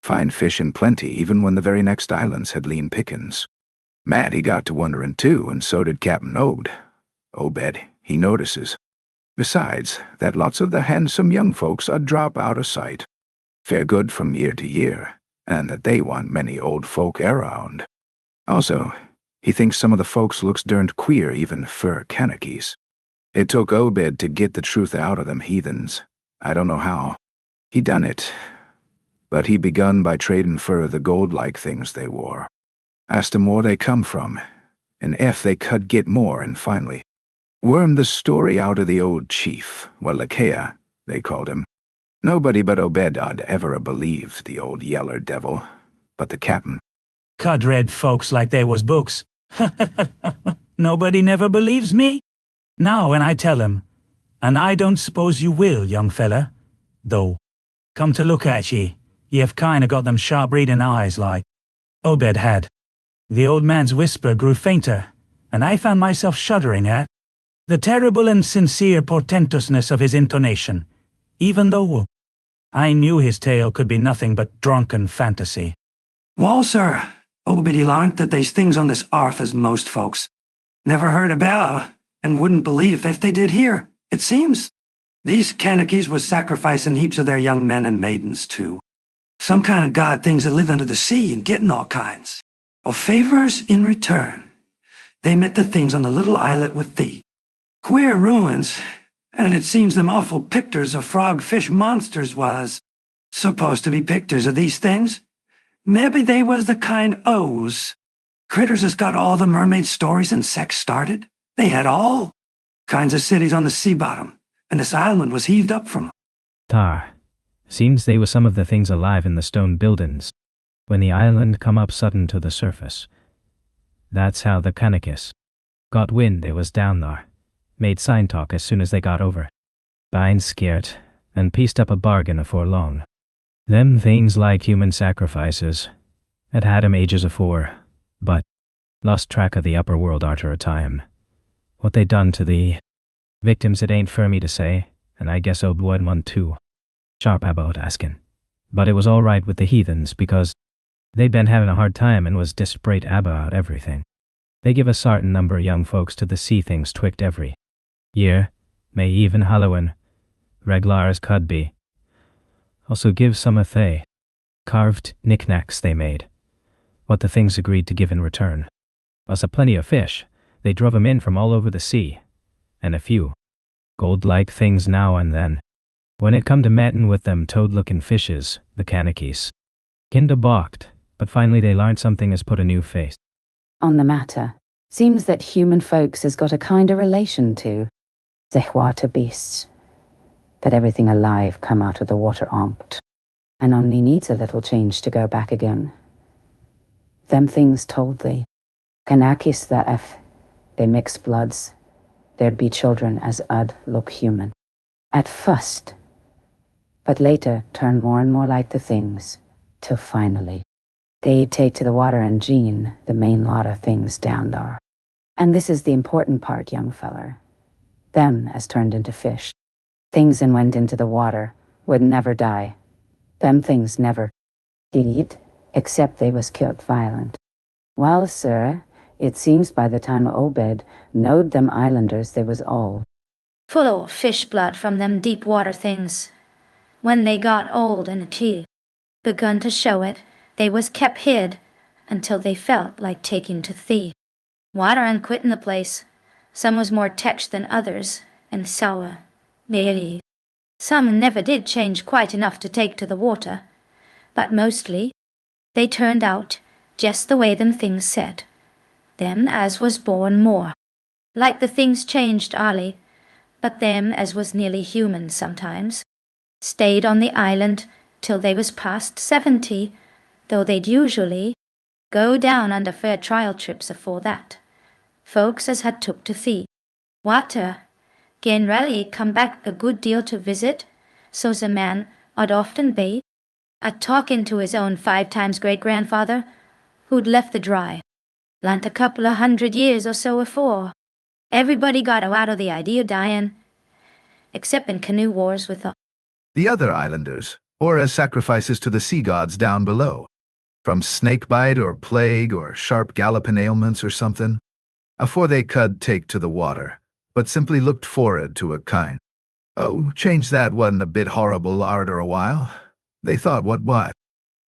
find fish in plenty even when the very next islands had lean pickings. Matt, he got to wondering too, and so did Captain Obed, he notices. Besides, that lots of the handsome young folks drop out of sight, fair good from year to year, and that they want many old folk around. Also, he thinks some of the folks looks derned queer even for Kanakies. It took Obed to get the truth out of them heathens. I don't know how. He done it, but he begun by trading fur the gold-like things they wore. Asked 'em where they come from, and if they could get more, and finally wormed the story out of the old chief, Lakea, they called him. Nobody but Obed ever believed the old yeller devil, but the captain. Cud read folks like they was books. Nobody never believes me? Now when I tell him, and I don't suppose you will, young fella, though. Come to look at ye, have kinda got them sharp reading eyes like Obed had. The old man's whisper grew fainter, and I found myself shuddering at the terrible and sincere portentousness of his intonation, even though I knew his tale could be nothing but drunken fantasy. Well, sir, Obed learned that there's things on this earth as most folks never heard about and wouldn't believe if they did hear. It seems these Kanakys was sacrificing heaps of their young men and maidens, too. Some kind of god things that live under the sea and getting all kinds of favors in return. They met the things on the little islet with thee. Queer ruins, and it seems them awful pictures of frog-fish monsters was supposed to be pictures of these things. Maybe they was the kind O's. Critters has got all the mermaid stories and sex started. They had all kinds of cities on the sea bottom, and this island was heaved up from. Tar. Seems they were some of the things alive in the stone buildings, when the island come up sudden to the surface. That's how the Kanakys got wind they was down there, made sign talk as soon as they got over. Bine scared, and pieced up a bargain afore long. Them things like human sacrifices, had 'em ages afore, but lost track of the upper world arter a time. What they done to the victims it ain't for me to say, and I guess Ob would one too. Sharp about asking. But it was all right with the heathens because they'd been having a hard time and was desperate about everything. They give a certain number of young folks to the sea things twict every year, may even Halloween, reglar as could be. Also give some of they carved knickknacks they made, what the things agreed to give in return. Was a plenty of fish. They drove 'em in from all over the sea, and a few gold-like things now and then. When it come to mattin' with them toad-looking fishes, the Kanakys kinda balked, but finally they learned something as put a new face on the matter. Seems that human folks has got a kind of relation to the water beasts. That everything alive come out of the water ompt, and only needs a little change to go back again. Them things told thee, Kanakys, that if they mix bloods, there'd be children as ud look human. At first, but later turn more and more like the things, till finally, they'd take to the water and gene the main lot of things down there. And this is the important part, young feller. Them as turned into fish. Things and went into the water would never die. Them things never did, except they was killed violent. Well, sir, it seems by the time Obed knowed them islanders they was all full of fish blood from them deep water things. When they got old and begun to show it, they was kept hid until they felt like taking to thee. Water and quitting the place. Some was more tetched than others, and sour. Maybe. Some never did change quite enough to take to the water, but mostly they turned out just the way them things said. Them as was born more like the things changed early, but them as was nearly human sometimes stayed on the island till they was past 70, though they'd usually go down under fair trial trips afore that. Folks as had took to thee water generally come back a good deal to visit, so's a man I'd often be a-talking to his own 5 times great-grandfather, who'd left the dry land a couple of 100 years or so afore. Everybody got out of the idea of dying, except in canoe wars with the other islanders, or as sacrifices to the sea gods down below, from snakebite or plague or sharp galloping ailments or something, afore they could take to the water, but simply looked forward to a kind. Oh, change that wasn't a bit horrible arter a while. They thought what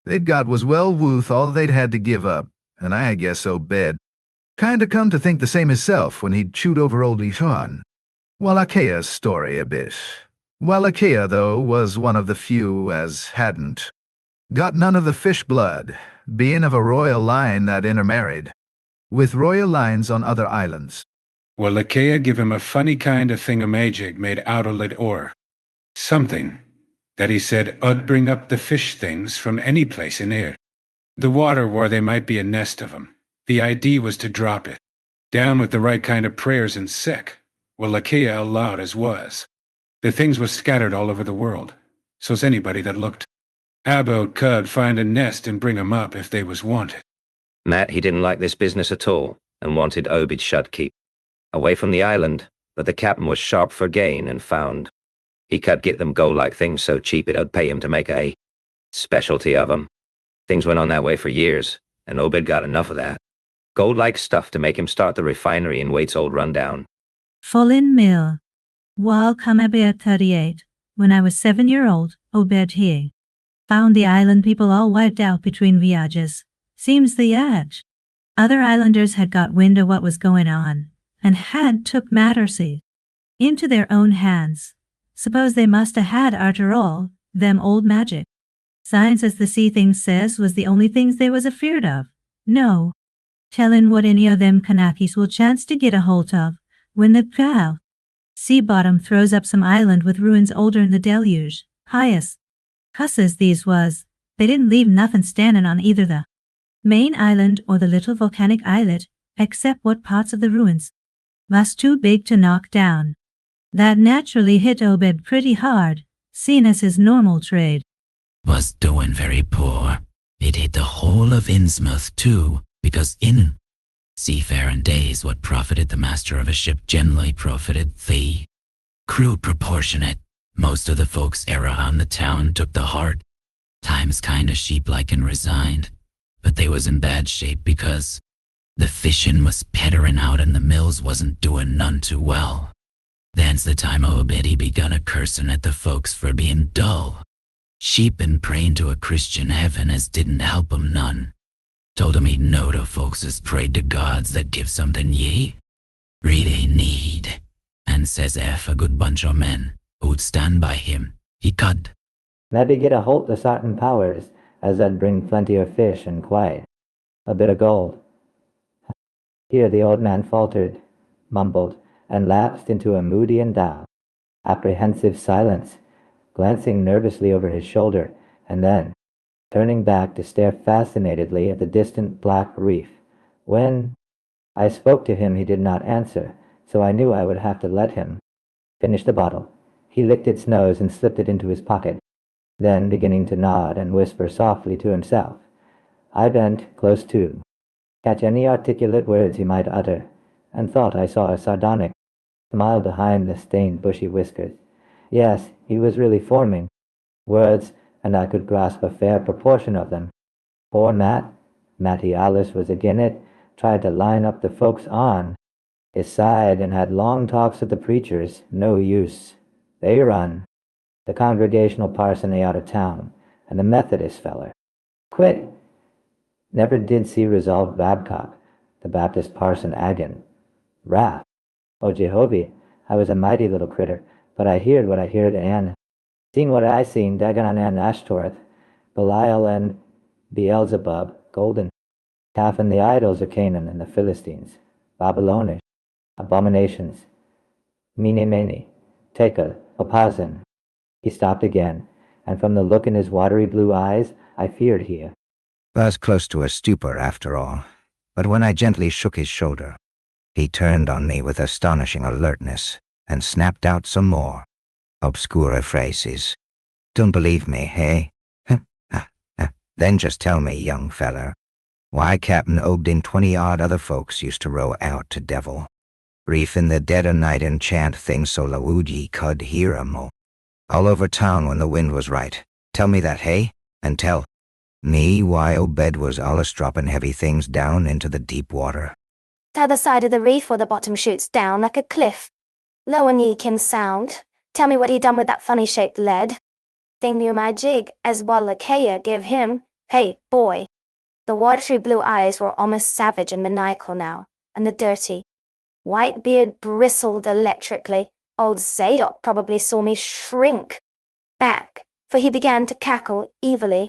they'd got was well worth all they'd had to give up, and I guess Obed kinda come to think the same hisself when he'd chewed over old Ishan. Wallacheia's story a bit. Wallachia, though, was one of the few as hadn't got none of the fish blood, being of a royal line that intermarried with royal lines on other islands. Well, Wallachia give him a funny kind of thingamajig made out of lit ore. Something that he said 'ud bring up the fish things from any place in here. The water where they might be a nest of 'em. The idea was to drop it. Down with the right kind of prayers and sick. Well, Lakia allowed as was. The things was scattered all over the world. So's anybody that looked. Abbo could find a nest and bring 'em up if they was wanted. Matt, he didn't like this business at all, and wanted Obed shut keep. Away from the island, but the captain was sharp for gain and found. He could get them gold-like things so cheap it'd pay him to make a specialty of 'em. Things went on that way for years, and Obed got enough of that. Gold-like stuff to make him start the refinery in Waite's old rundown. Fallen Mill. While Kamabea 38, when I was 7-year-old, Obed here. Found the island people all wiped out between voyages. Seems the edge. Other islanders had got wind of what was going on, and had took matters into their own hands. Suppose they must have had, arter all, them old magic. Science, as the sea things says, was the only things they was afeard of. No. Tellin' what any of them Kanakis will chance to get a holt of, when the sea bottom throws up some island with ruins older'n the deluge. Highest cusses these was, they didn't leave nothin' standin' on either the main island or the little volcanic islet, except what parts of the ruins was too big to knock down. That naturally hit Obed pretty hard, seen as his normal trade was doing very poor. It hit the whole of Innsmouth too, because in seafaring days what profited the master of a ship generally profited the crew proportionate. Most of the folks around the town took the heart. Times kinda sheep-like and resigned, but they was in bad shape because the fishin' was pettering out and the mills wasn't doing none too well. Then's the time Obed he begun a cursin' at the folks for being dull. Sheep and praying to a Christian heaven as didn't help 'em none. Told 'em he'd know to folks as prayed to gods that give something ye really need. And says if a good bunch of men who'd stand by him, he could. Maybe get a holt of certain powers, as that'd bring plenty of fish and quiet. A bit of gold. Here the old man faltered, mumbled, and lapsed into a moody and down, apprehensive silence, glancing nervously over his shoulder, and then turning back to stare fascinatedly at the distant black reef. When I spoke to him, he did not answer, so I knew I would have to let him finish the bottle. He licked its nose and slipped it into his pocket, then beginning to nod and whisper softly to himself. I bent close to, catch any articulate words he might utter, and thought I saw a sardonic smile behind the stained bushy whiskers. Yes, he was really forming words, and I could grasp a fair proportion of them. Poor MvIiIaX was agin it, tried to line up the folks on his side and had long talks with the preachers. No use. They run. The Congregational parson out of town, and the Methodist feller. Quit. Never did see Resolved Babcock, the Baptist parson agin. Wrath. Oh, Jehovah, I was a mighty little critter, but I heard what I heard and seen what I seen, Dagon and Ashtoreth, Belial and Beelzebub, Golden, Calf and the idols of Canaan and the Philistines, Babylonish, abominations, Mene, Tekel, Opazin. He stopped again, and from the look in his watery blue eyes, I feared here. Was close to a stupor after all, but when I gently shook his shoulder, he turned on me with astonishing alertness and snapped out some more obscura phrases. Don't believe me, hey? Then just tell me, young feller, why Captain Ogden 20-odd other folks used to row out to devil, reef in the dead of night and chant things so loud ye could hear 'em all over town when the wind was right. Tell me that, hey? And tell me why Obed was allus dropping heavy things down into the deep water. T'other side of the reef where the bottom shoots down like a cliff. Lower ye can sound. Tell me what he done with that funny-shaped lead. Thing knew my jig, as Wallachia give him. Hey, boy. The watery blue eyes were almost savage and maniacal now, and the dirty white beard bristled electrically. Old Zadok probably saw me shrink back, for he began to cackle evilly.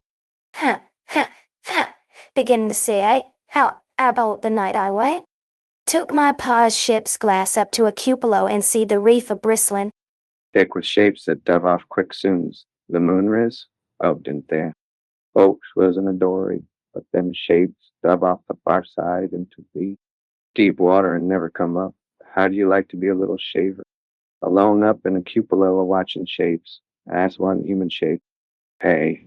Begin to see, eh? How about the night I wait? Took my pa's ship's glass up to a cupola and see the reef a bristling. Thick with shapes that dove off quick soons. The moon riz? Oh, didn't they? Folks was in a dory. but them shapes dub off the far side into the deep water and never come up. How do you like to be a little shaver? Alone up in a cupola watching shapes. I asked one human shape, hey.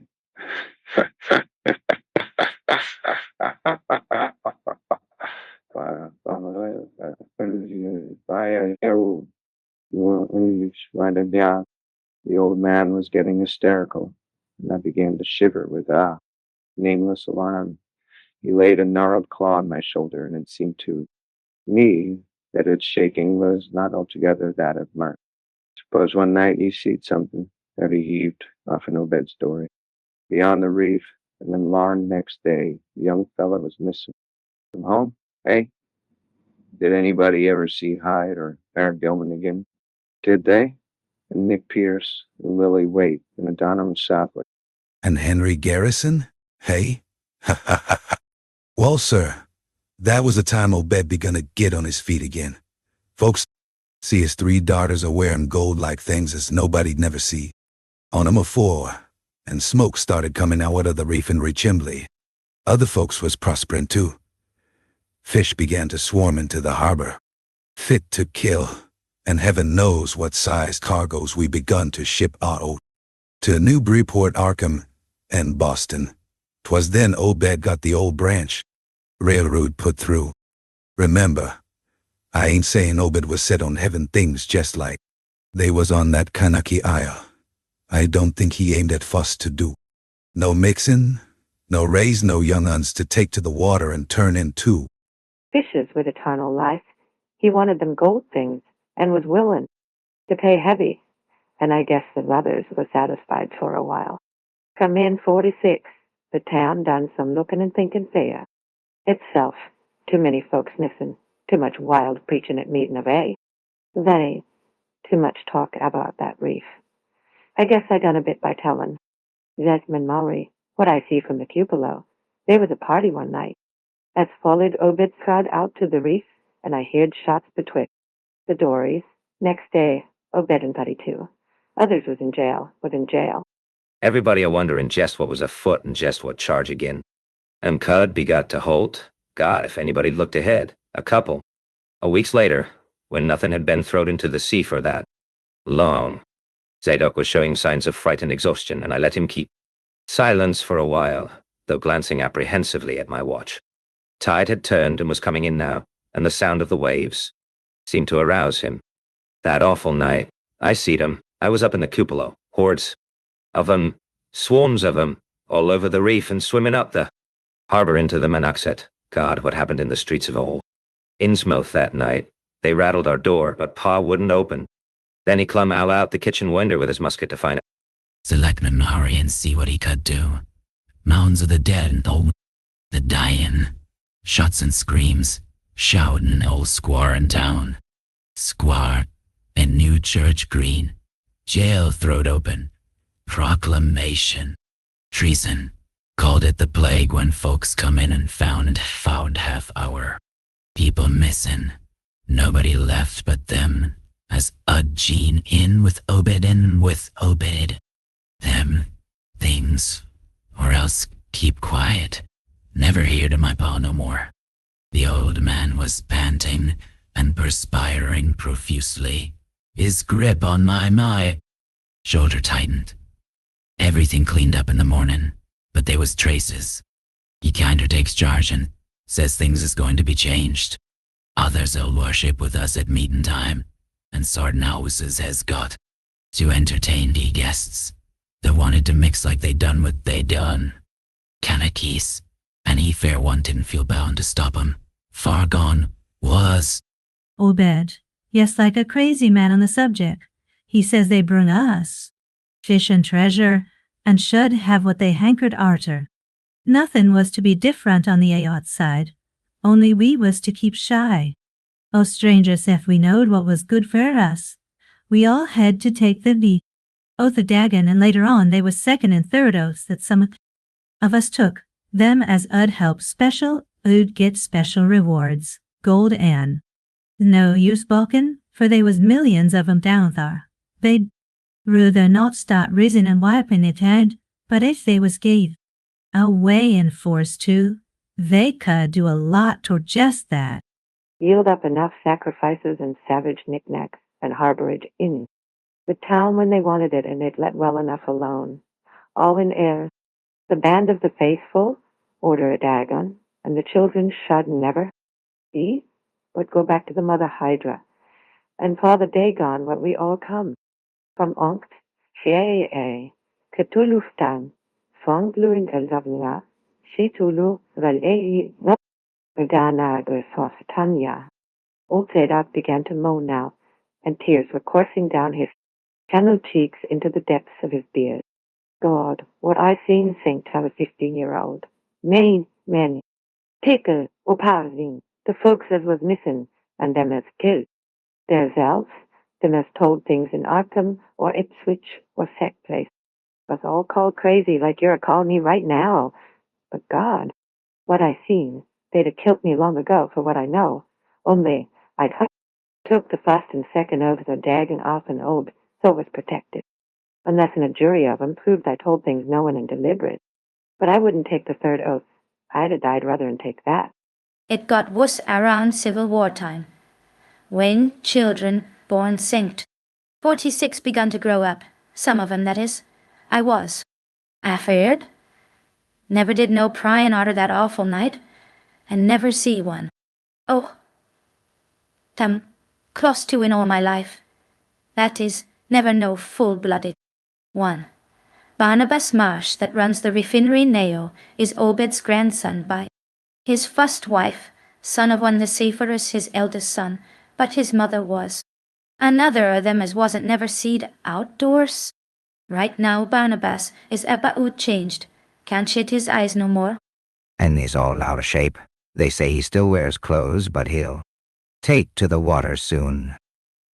The old man was getting hysterical, and I began to shiver with nameless alarm. He laid a gnarled claw on my shoulder, and it seemed to me that its shaking was not altogether that of mirth. Suppose one night he seed something that he heaved off an Obed's dory beyond the reef, and then larn next day the young fellow was missing from home. Hey, did anybody ever see Hyde or Aaron Gilman again? Did they? And Nick Pierce and Lily Waite in Adonham Southwick. And Henry Garrison? Hey? Ha ha ha ha. Well, sir, that was the time Obed begun to get on his feet again. Folks see his 3 daughters are wearing gold-like things as nobody'd never see on 'em afore, and smoke started coming out of the reef in Rechimbly. Other folks was prospering too. Fish began to swarm into the harbor, fit to kill, and heaven knows what sized cargoes we begun to ship out to Newburyport, Arkham, and Boston. 'Twas then Obed got the old branch railroad put through. Remember, I ain't saying Obed was set on heaven things just like they was on that Kanaki Isle. I don't think he aimed at fuss to do. No mixin', no raise no young uns to take to the water and turn into Fishes with eternal life. He wanted them gold things and was willing to pay heavy, and I guess the others were satisfied for a while. Come in 46, the town done some looking and thinking fair. Itself, too many folks missing, too much wild preaching at meeting of A. Then too much talk about that reef. I guess I done a bit by telling. Desmond Murray, what I see from the cupola, there was a party one night. As followed Obed's crowd out to the reef, and I heard shots betwixt the dories. Next day, Obed and Buddy too. Others was in jail. Everybody a wondering just what was afoot and just what charge again. Cud begot to Holt. God, if anybody looked ahead. A couple. A weeks later, when nothing had been thrown into the sea for that long, Zadok was showing signs of fright and exhaustion, and I let him keep silence for a while, though glancing apprehensively at my watch. Tide had turned and was coming in now, and the sound of the waves seemed to arouse him. That awful night, I seed 'em. I was up in the cupola, hordes of 'em, swarms of 'em, all over the reef and swimming up the harbor into the Manaxet. God, what happened in the streets of old Innsmouth that night. They rattled our door, but Pa wouldn't open. Then he clumb out the kitchen window with his musket to find it. Selectman hurry and see what he could do. Mounds of the dead and all the dying. Shots and screams, shouting old squar in town. Squar in New Church Green. Jail throwed open. Proclamation. Treason. Called it the plague when folks come in and found half hour. People missing. Nobody left but them. As Jean in with Obed and with Obed. Them things. Or else keep quiet. Never hear to my pa no more. The old man was panting and perspiring profusely. His grip on my shoulder tightened. Everything cleaned up in the morning, but there was traces. He kinder takes charge and says things is going to be changed. Others'll worship with us at meeting time, and certain houses has got to entertain the guests that wanted to mix like they done what they done. Kanakis, and he fair one didn't feel bound to stop 'em. Far gone was Obed, yes, like a crazy man on the subject. He says they bring us fish and treasure, and should have what they hankered arter. Nothing was to be different on the yacht side, only we was to keep shy. Oh, strangers, if we knowed what was good for us, we all had to take the lead. Oh, the dagon, and later on they was second and third oaths that some of us took. Them as help special, get special rewards, gold and no use balkin, for they was millions of 'em down thar. They'd rather not start risin' and wiping it head, but if they was gave away in force too. They could do a lot toward just that. Yield up enough sacrifices and savage knickknacks and harborage in the town when they wanted it, and they'd let well enough alone. All in air. The band of the faithful order a Dagon, and the children should never be, but go back to the mother Hydra. And Father Dagon, what we all come. From Onkt, Shea, Cthulhu stan, Fongluin el Zavna, Shitulu, Valei, Gana, Gersostanya. Old Zadok began to moan now, and tears were coursing down his channeled cheeks into the depths of his beard. God, what I seen think I was 15-year-old. Many, Tickle, Oparzing, the folks as was missing, and them as killed. There's else, them as told things in Arkham, or Ipswich, or Sack Place. Was all called crazy like you're a-calling me right now. But God, what I seen, they'd have killed me long ago for what I know. Only, I'd took the first and second oaths of Dagon off an oath, so it was protected. Unless in a jury of 'em proved I told things knowing and deliberate. But I wouldn't take the third oath. I'd have died rather than take that. It got worse around Civil War time, when children born synced. 46 begun to grow up, some of 'em, that is. I was. I feared. Never did no pryin' arter that awful night, and never see one. Oh, tam, close to in all my life. That is, never no full-blooded one. Barnabas Marsh, that runs the refinery Neo, is Obed's grandson by his first wife, son of one the safer as his eldest son, but his mother was another of them as wasn't never seed outdoors. Right now Barnabas is about changed, can't shut his eyes no more. And he's all out of shape. They say he still wears clothes, but he'll take to the water soon.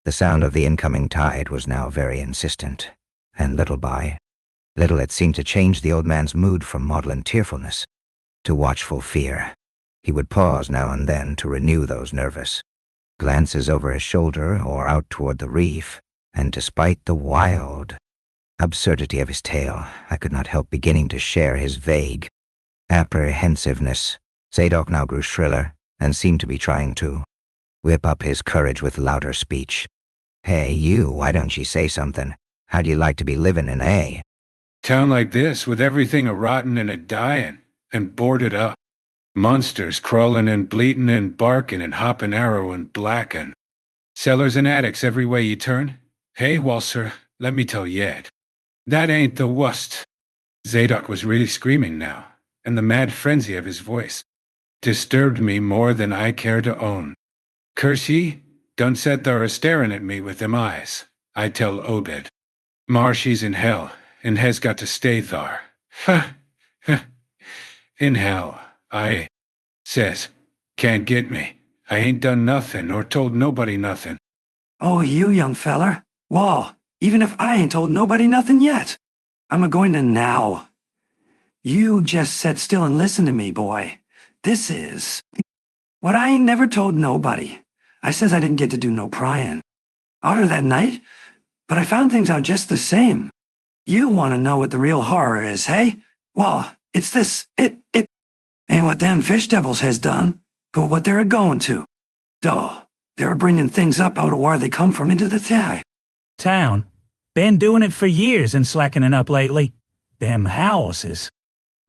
The sound of the incoming tide was now very insistent, and little by little it seemed to change the old man's mood from maudlin tearfulness to watchful fear. He would pause now and then to renew those nervous glances over his shoulder or out toward the reef, and despite the wild absurdity of his tale, I could not help beginning to share his vague apprehensiveness. Zadok now grew shriller and seemed to be trying to whip up his courage with louder speech. Hey, you, why don't you say something? How'd you like to be living in A? Town like this, with everything a-rottin' and a-dyin', and boarded up. Monsters crawlin' and bleatin' and barkin' and hoppin' arrow and blackin'. Cellars and attics every way you turn. Hey, Walser, let me tell yet. That ain't the wust. Zadok was really screaming now, and the mad frenzy of his voice disturbed me more than I care to own. Curse ye, done set thar a-starin' at me with them eyes. I tell Obed. Marshy's in hell, and has got to stay thar. Ha! Ha! In hell, I says, can't get me. I ain't done nothin' or told nobody nothin'. Oh, you young feller. Wall, even if I ain't told nobody nothing yet. I'm a-going to now. You just set still and listen to me, boy. This is what I ain't never told nobody. I says I didn't get to do no pryin' outer that night, but I found things out just the same. You want to know what the real horror is, hey? Well, it's this. It ain't what them fish devils has done, but what they're a-going to. Duh, they're bringing things up out of where they come from into the town. Been doing it for years and slackening up lately. Them houses.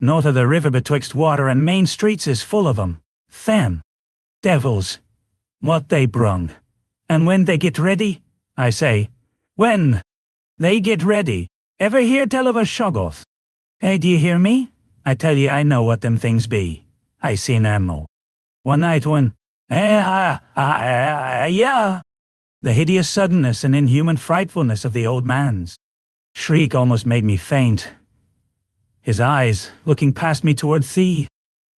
North of the river betwixt water and main streets is full of 'em. Them devils. What they brung. And when they get ready, I say, when they get ready, ever hear tell of a shoggoth? Hey, do you hear me? I tell you, I know what them things be. I seen them all. One night when, yeah, the hideous suddenness and inhuman frightfulness of the old man's shriek almost made me faint. His eyes, looking past me toward the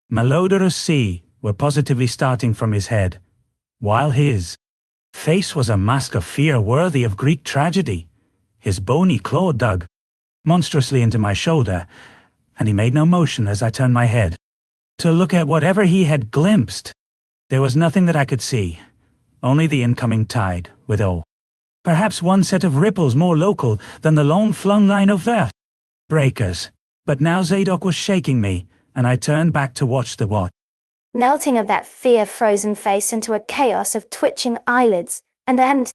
malodorous sea, were positively starting from his head, while his face was a mask of fear worthy of Greek tragedy. His bony claw dug monstrously into my shoulder, and he made no motion as I turned my head to look at whatever he had glimpsed. There was nothing that I could see, only the incoming tide, with perhaps one set of ripples more local than the long-flung line of their breakers. But now Zadok was shaking me, and I turned back to watch the what. Melting of that fear-frozen face into a chaos of twitching eyelids, and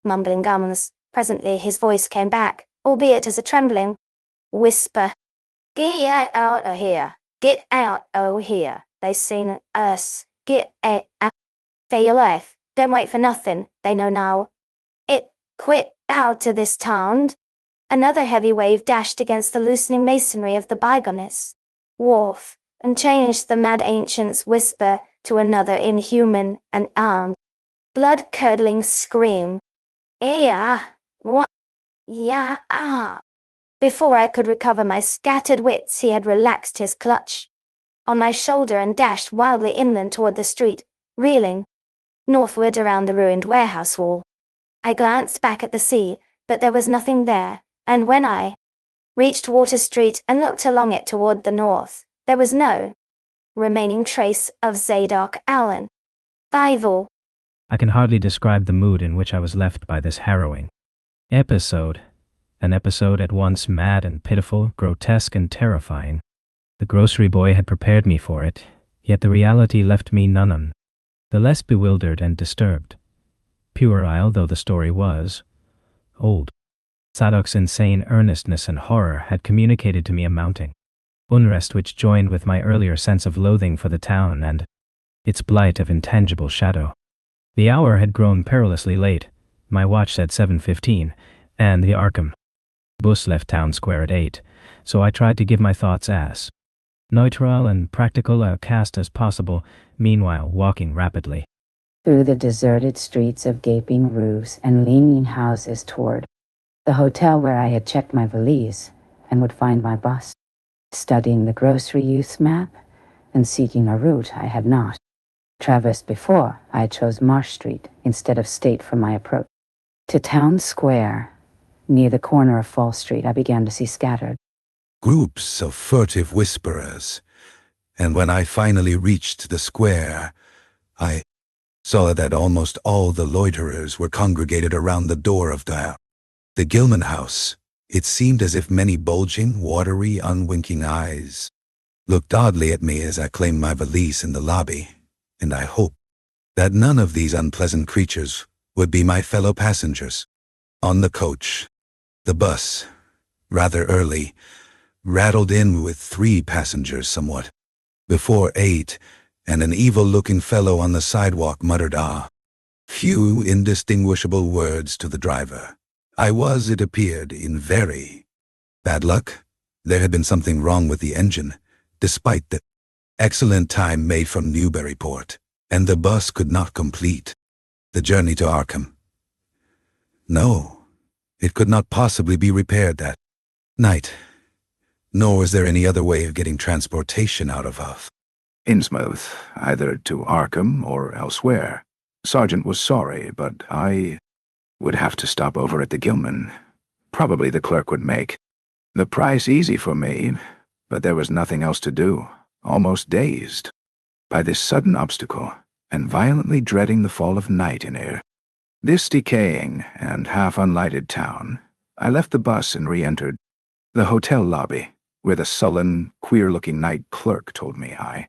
mumbling gums. Presently his voice came back, albeit as a trembling whisper. Get out of here. Get out of here. They seen us. Get out for your life. Don't wait for nothing. They know now. Quit out of this town. Another heavy wave dashed against the loosening masonry of the bygones wharf, and changed the mad ancient's whisper to another inhuman and blood-curdling scream. What? Yeah, Before I could recover my scattered wits, he had relaxed his clutch on my shoulder and dashed wildly inland toward the street, reeling northward around the ruined warehouse wall. I glanced back at the sea, but there was nothing there, and when I reached Water Street and looked along it toward the north, there was no remaining trace of Zadok Allen. Bible. I can hardly describe the mood in which I was left by this harrowing episode. An episode at once mad and pitiful, grotesque and terrifying. The grocery boy had prepared me for it, yet the reality left me none the less bewildered and disturbed. Puerile though the story was, old Zadok's insane earnestness and horror had communicated to me a mounting unrest which joined with my earlier sense of loathing for the town and its blight of intangible shadow. The hour had grown perilously late. My watch said 7:15, and the Arkham bus left town square at 8, so I tried to give my thoughts as neutral and practical a cast as possible, meanwhile walking rapidly through the deserted streets of gaping roofs and leaning houses toward the hotel where I had checked my valise and would find my bus, studying the grocery use map and seeking a route I had not traversed before. I chose Marsh Street instead of State for my approach. To Town Square, near the corner of Fall Street, I began to see scattered groups of furtive whisperers, and when I finally reached the square, I saw that almost all the loiterers were congregated around the door of the Gilman house. It seemed as if many bulging, watery, unwinking eyes looked oddly at me as I claimed my valise in the lobby, and I hoped that none of these unpleasant creatures would be my fellow passengers. On the coach, the bus, rather early, rattled in with 3 passengers somewhat before 8, and an evil-looking fellow on the sidewalk muttered few indistinguishable words to the driver. I was, it appeared, in very bad luck. There had been something wrong with the engine, despite the excellent time made from Newburyport, and the bus could not complete the journey to Arkham. No, it could not possibly be repaired that night, nor was there any other way of getting transportation out of Innsmouth, either to Arkham or elsewhere. Sergeant was sorry, but I would have to stop over at the Gilman. Probably the clerk would make the price easy for me, but there was nothing else to do. Almost dazed by this sudden obstacle, and violently dreading the fall of night in air. This decaying and half-unlighted town, I left the bus and re-entered the hotel lobby, where the sullen, queer-looking night clerk told me I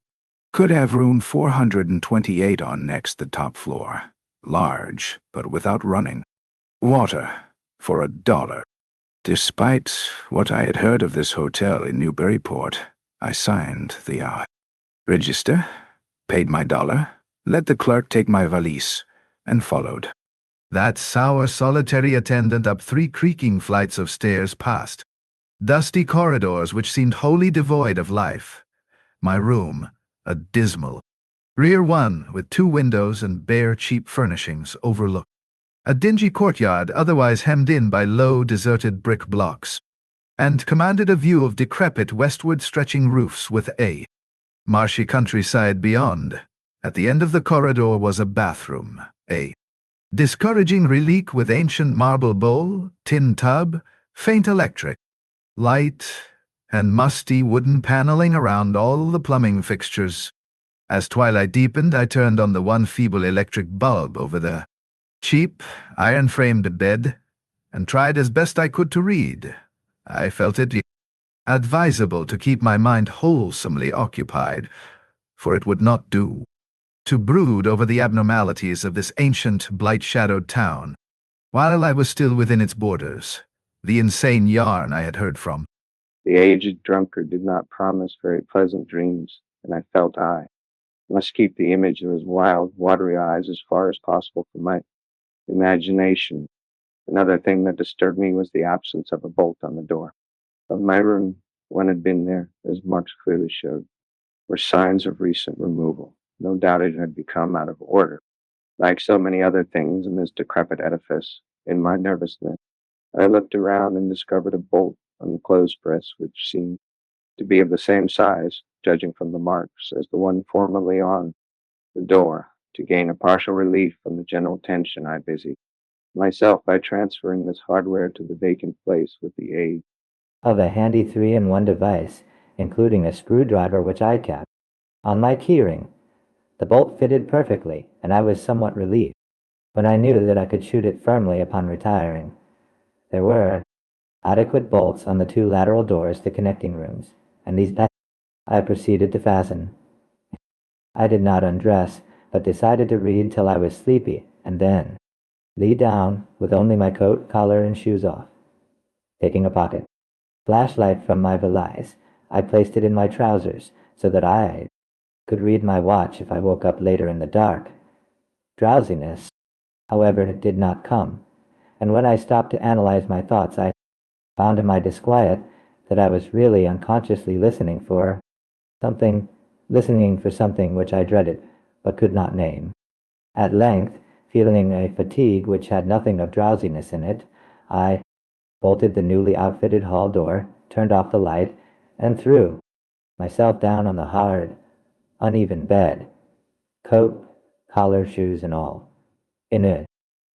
could have room 428 on next the top floor. Large, but without running water, for $1. Despite what I had heard of this hotel in Newburyport, I signed the register, paid my $1, let the clerk take my valise, and followed that sour, solitary attendant up 3 creaking flights of stairs past dusty corridors which seemed wholly devoid of life. My room, a dismal rear one with 2 windows and bare, cheap furnishings, overlooked a dingy courtyard otherwise hemmed in by low, deserted brick blocks, and commanded a view of decrepit, westward-stretching roofs with a marshy countryside beyond. At the end of the corridor was a bathroom, a discouraging relique with ancient marble bowl, tin tub, faint electric light, and musty wooden paneling around all the plumbing fixtures. As twilight deepened, I turned on the one feeble electric bulb over the cheap, iron-framed bed, and tried as best I could to read. I felt it advisable to keep my mind wholesomely occupied, for it would not do to brood over the abnormalities of this ancient, blight-shadowed town, while I was still within its borders, the insane yarn I had heard from. The aged drunkard did not promise very pleasant dreams, and I felt I must keep the image of his wild, watery eyes as far as possible from my imagination. Another thing that disturbed me was the absence of a bolt on the door. Of my room, one had been there, as marks clearly showed, were signs of recent removal. No doubt it had become out of order. Like so many other things in this decrepit edifice, in my nervousness, I looked around and discovered a bolt on the clothes press which seemed to be of the same size, judging from the marks, as the one formerly on the door. To gain a partial relief from the general tension, I busied myself by transferring this hardware to the vacant place with the aid of a handy 3-in-1 device, including a screwdriver which I kept on my keyring. The bolt fitted perfectly, and I was somewhat relieved when I knew that I could shoot it firmly upon retiring. There were adequate bolts on the 2 lateral doors to connecting rooms, and these I proceeded to fasten. I did not undress, but decided to read till I was sleepy, and then lay down with only my coat, collar, and shoes off. Taking a pocket flashlight from my valise, I placed it in my trousers so that I could read my watch if I woke up later in the dark. Drowsiness, however, did not come, and when I stopped to analyze my thoughts, I found to my disquiet that I was really unconsciously listening for something which I dreaded, but could not name. At length, feeling a fatigue which had nothing of drowsiness in it, I bolted the newly outfitted hall door, turned off the light, and threw myself down on the hard, uneven bed, coat, collar, shoes, and all. In it,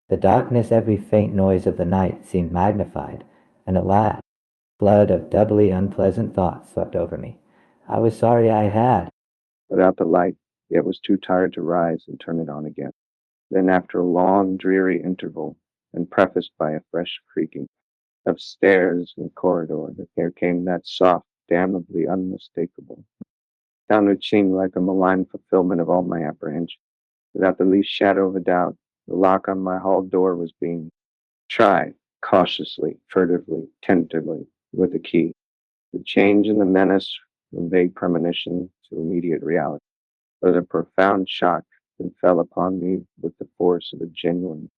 the darkness, every faint noise of the night seemed magnified, and at last, a flood of doubly unpleasant thoughts swept over me. I was sorry I had. Without the light, yet was too tired to rise and turn it on again. Then, after a long, dreary interval, and prefaced by a fresh creaking of stairs and corridor, there came that soft, damnably unmistakable sound which seemed like a malign fulfillment of all my apprehensions. Without the least shadow of a doubt, the lock on my hall door was being tried, cautiously, furtively, tentatively, with a key. The change in the menace from vague premonition to immediate reality was a profound shock that fell upon me with the force of a genuine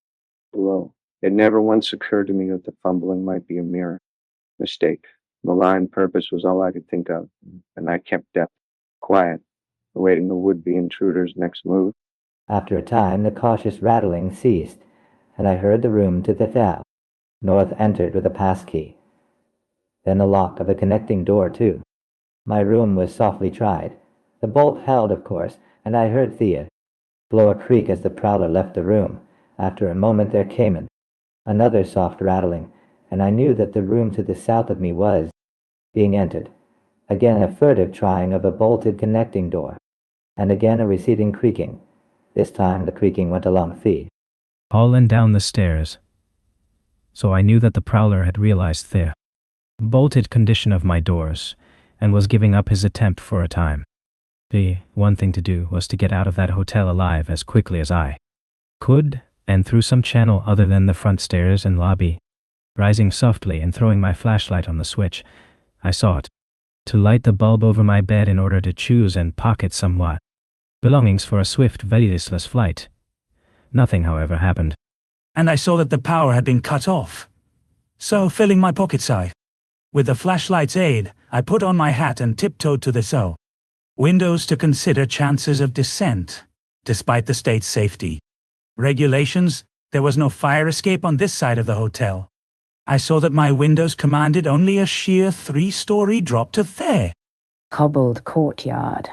blow. It never once occurred to me that the fumbling might be a mere mistake. Malign purpose was all I could think of, and I kept deaf, quiet, awaiting the would-be intruder's next move. After a time, the cautious rattling ceased, and I heard the room to the south. North entered with a pass key. Then the lock of the connecting door, too. My room was softly tried. The bolt held, of course, and I heard Thea blow a creak as the prowler left the room. After a moment there came another soft rattling, and I knew that the room to the south of me was being entered. Again a furtive trying of a bolted connecting door, and again a receding creaking. This time the creaking went along Thea. All and down the stairs. So I knew that the prowler had realized the bolted condition of my doors, and was giving up his attempt for a time. The one thing to do was to get out of that hotel alive as quickly as I could, and through some channel other than the front stairs and lobby. Rising softly and throwing my flashlight on the switch, I sought to light the bulb over my bed in order to choose and pocket somewhat belongings for a swift, vestless flight. Nothing, however, happened. And I saw that the power had been cut off. So, filling my pocket side, with the flashlight's aid, I put on my hat and tiptoed to the windows to consider chances of descent. Despite the state's safety regulations, there was no fire escape on this side of the hotel. I saw that my windows commanded only a sheer 3-story drop to there. Cobbled courtyard.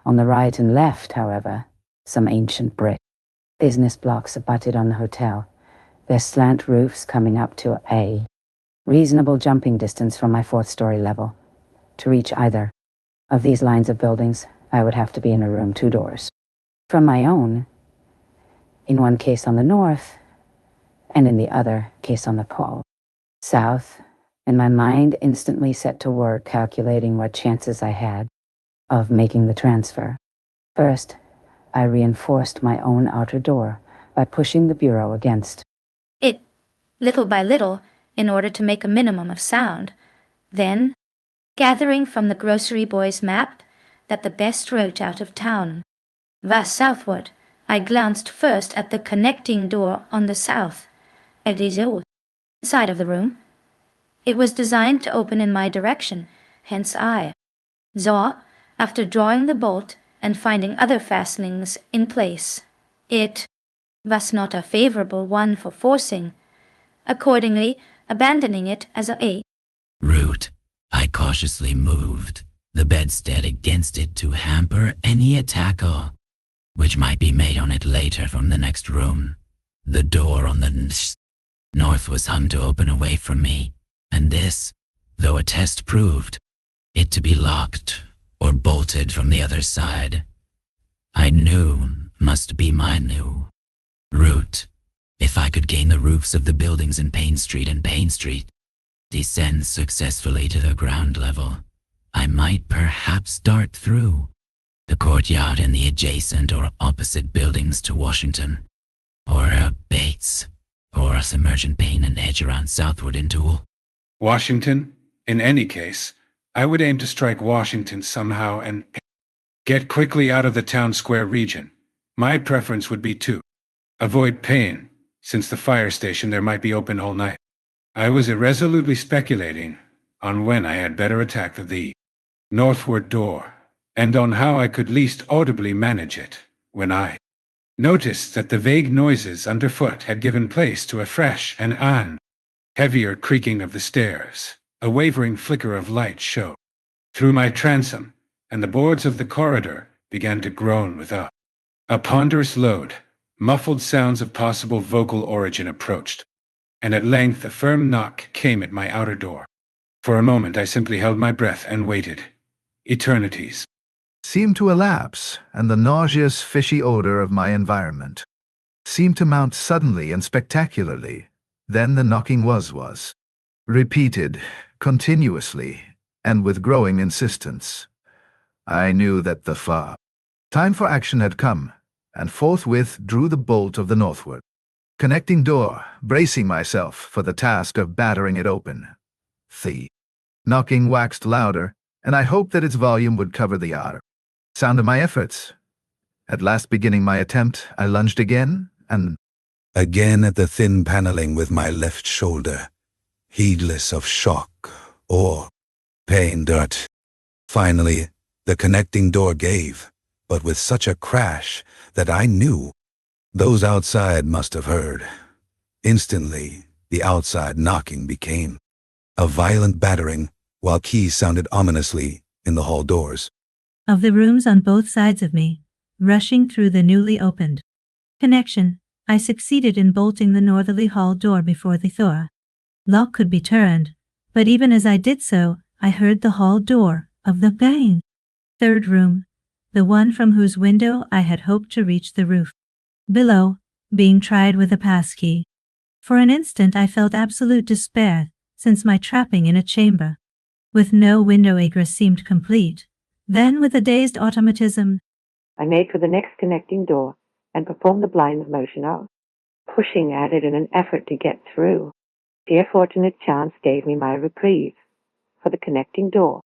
On the right and left, however, some ancient brick. Business blocks abutted on the hotel, their slant roofs coming up to a reasonable jumping distance from my 4th-story level. To reach either of these lines of buildings, I would have to be in a room 2 doors from my own, in one case on the north, and in the other case on the pole. South, and my mind instantly set to work calculating what chances I had of making the transfer. First, I reinforced my own outer door by pushing the bureau against it, little by little, in order to make a minimum of sound. Then, gathering from the grocery boy's map that the best route out of town was southward, I glanced first at the connecting door on the south, side of the room. It was designed to open in my direction, hence I saw, after drawing the bolt and finding other fastenings in place, it was not a favorable one for forcing, accordingly abandoning it as a route. I cautiously moved the bedstead against it to hamper any attack which might be made on it later from the next room. The door on the north was hung to open away from me, and this, though a test proved it to be locked or bolted from the other side, I knew must be my new route. If I could gain the roofs of the buildings in Payne Street and Payne Street, descend successfully to the ground level, I might perhaps dart through the courtyard and the adjacent or opposite buildings to Washington, or Bates, or a submergent Payne and edge around southward into Washington? In any case, I would aim to strike Washington somehow and get quickly out of the town square region. My preference would be to avoid Payne, since the fire station there might be open all night. I was irresolutely speculating on when I had better attack the northward door, and on how I could least audibly manage it, when I noticed that the vague noises underfoot had given place to a fresh and heavier creaking of the stairs. A wavering flicker of light showed through my transom, and the boards of the corridor began to groan with a ponderous load. Muffled sounds of possible vocal origin approached, and at length a firm knock came at my outer door. For a moment I simply held my breath and waited. Eternities seemed to elapse, and the nauseous, fishy odor of my environment seemed to mount suddenly and spectacularly. Then the knocking was repeated, continuously, and with growing insistence. I knew that the time for action had come, and forthwith drew the bolt of the northward connecting door, bracing myself for the task of battering it open. The knocking waxed louder, and I hoped that its volume would cover the sound of my efforts. At last beginning my attempt, I lunged again, and again at the thin paneling with my left shoulder, heedless of shock or pain dart. Finally, the connecting door gave, but with such a crash that I knew those outside must have heard. Instantly, the outside knocking became a violent battering, while keys sounded ominously in the hall doors of the rooms on both sides of me, rushing through the newly opened connection. I succeeded in bolting the northerly hall door before the lock could be turned, but even as I did so, I heard the hall door of the third room, the one from whose window I had hoped to reach the roof below, being tried with a passkey. For an instant I felt absolute despair, since my trapping in a chamber with no window egress seemed complete. Then, with a dazed automatism, I made for the next connecting door and performed the blind motion out, pushing at it in an effort to get through. Dear fortunate chance gave me my reprieve, for the connecting door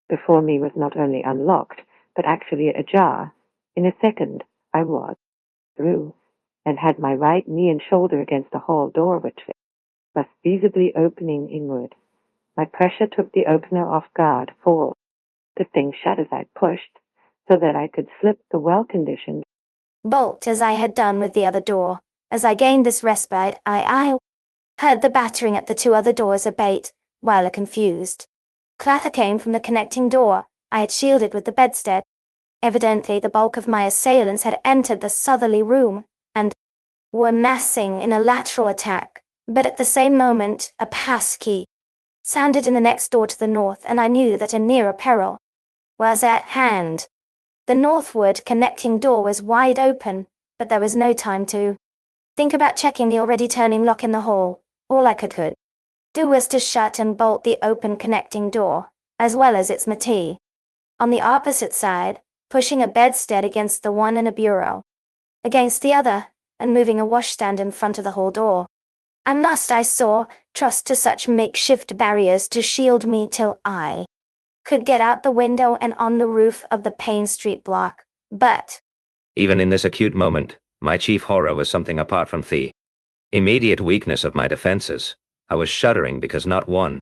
before me was not only unlocked, but actually ajar. In a second, I was through, and had my right knee and shoulder against the hall door, which was feasibly opening inward. My pressure took the opener off guard, for the thing shut as I pushed, so that I could slip the well-conditioned bolt as I had done with the other door. As I gained this respite, I heard the battering at the two other doors abate, while a confused clatter came from the connecting door I had shielded with the bedstead. Evidently the bulk of my assailants had entered the southerly room, and were massing in a lateral attack, but at the same moment a passkey sounded in the next door to the north, and I knew that a nearer peril was at hand. The northward connecting door was wide open, but there was no time to think about checking the already turning lock in the hall. All I could do was to shut and bolt the open connecting door, as well as its métier. On the opposite side, pushing a bedstead against the one and a bureau against the other, and moving a washstand in front of the whole door. I must, I saw, trust to such makeshift barriers to shield me till I could get out the window and on the roof of the Payne Street block, but even in this acute moment, my chief horror was something apart from the immediate weakness of my defenses. I was shuddering because not one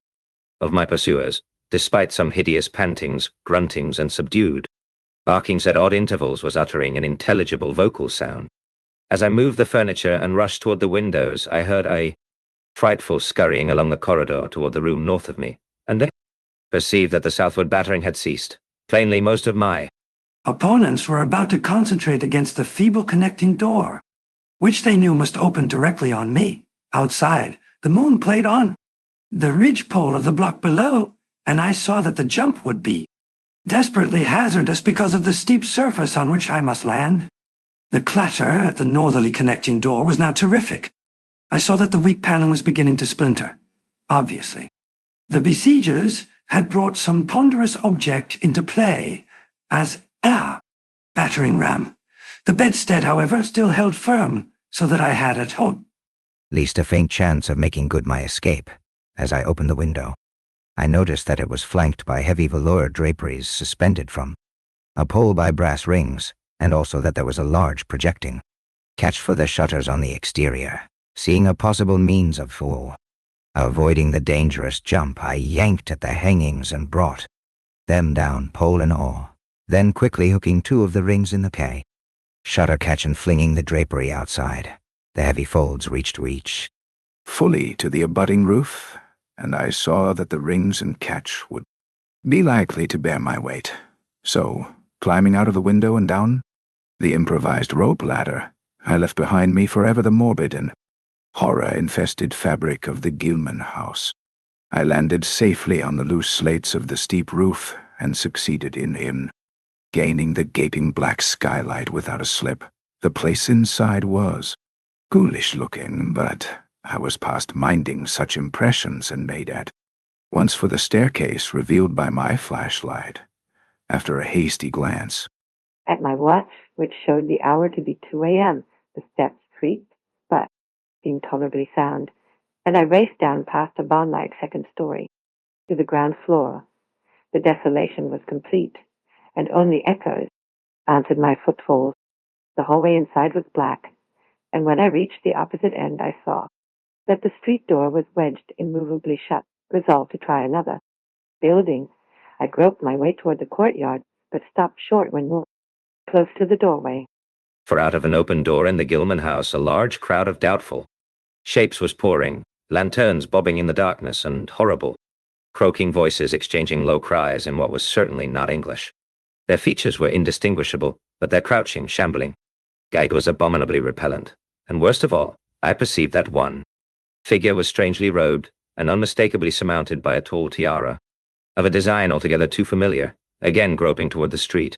of my pursuers, despite some hideous pantings, gruntings, and subdued barkings at odd intervals, was uttering an intelligible vocal sound. As I moved the furniture and rushed toward the windows, I heard a frightful scurrying along the corridor toward the room north of me, and then perceived that the southward battering had ceased. Plainly, most of my opponents were about to concentrate against the feeble connecting door, which they knew must open directly on me. Outside, the moon played on the ridgepole of the block below, and I saw that the jump would be desperately hazardous because of the steep surface on which I must land. The clatter at the northerly connecting door was now terrific. I saw that the weak paneling was beginning to splinter. Obviously, the besiegers had brought some ponderous object into play as a battering ram. The bedstead, however, still held firm, so that I had at home least a faint chance of making good my escape. As I opened the window, I noticed that it was flanked by heavy velour draperies suspended from a pole by brass rings, and also that there was a large projecting catch for the shutters on the exterior. Seeing a possible means of avoiding the dangerous jump, I yanked at the hangings and brought them down, pole and all, then quickly hooking two of the rings in the shutter catch and flinging the drapery outside. The heavy folds reached fully to the abutting roof, and I saw that the rings and catch would be likely to bear my weight. So, climbing out of the window and down the improvised rope ladder, I left behind me forever the morbid and horror-infested fabric of the Gilman house. I landed safely on the loose slates of the steep roof and succeeded in gaining the gaping black skylight without a slip. The place inside was ghoulish-looking, but I was past minding such impressions and made at once for the staircase revealed by my flashlight. After a hasty glance at my watch, which showed the hour to be 2 a.m., the steps creaked, but seemed tolerably sound, and I raced down past a barn-like second story to the ground floor. The desolation was complete, and only echoes answered my footfalls. The hallway inside was black, and when I reached the opposite end, I saw that the street door was wedged immovably shut. Resolved to try another building, I groped my way toward the courtyard, but stopped short when moved close to the doorway. For out of an open door in the Gilman house, a large crowd of doubtful shapes was pouring, lanterns bobbing in the darkness, and horrible, croaking voices exchanging low cries in what was certainly not English. Their features were indistinguishable, but their crouching, shambling gait was abominably repellent, and worst of all, I perceived that one figure was strangely robed and unmistakably surmounted by a tall tiara, of a design altogether too familiar, again groping toward the street.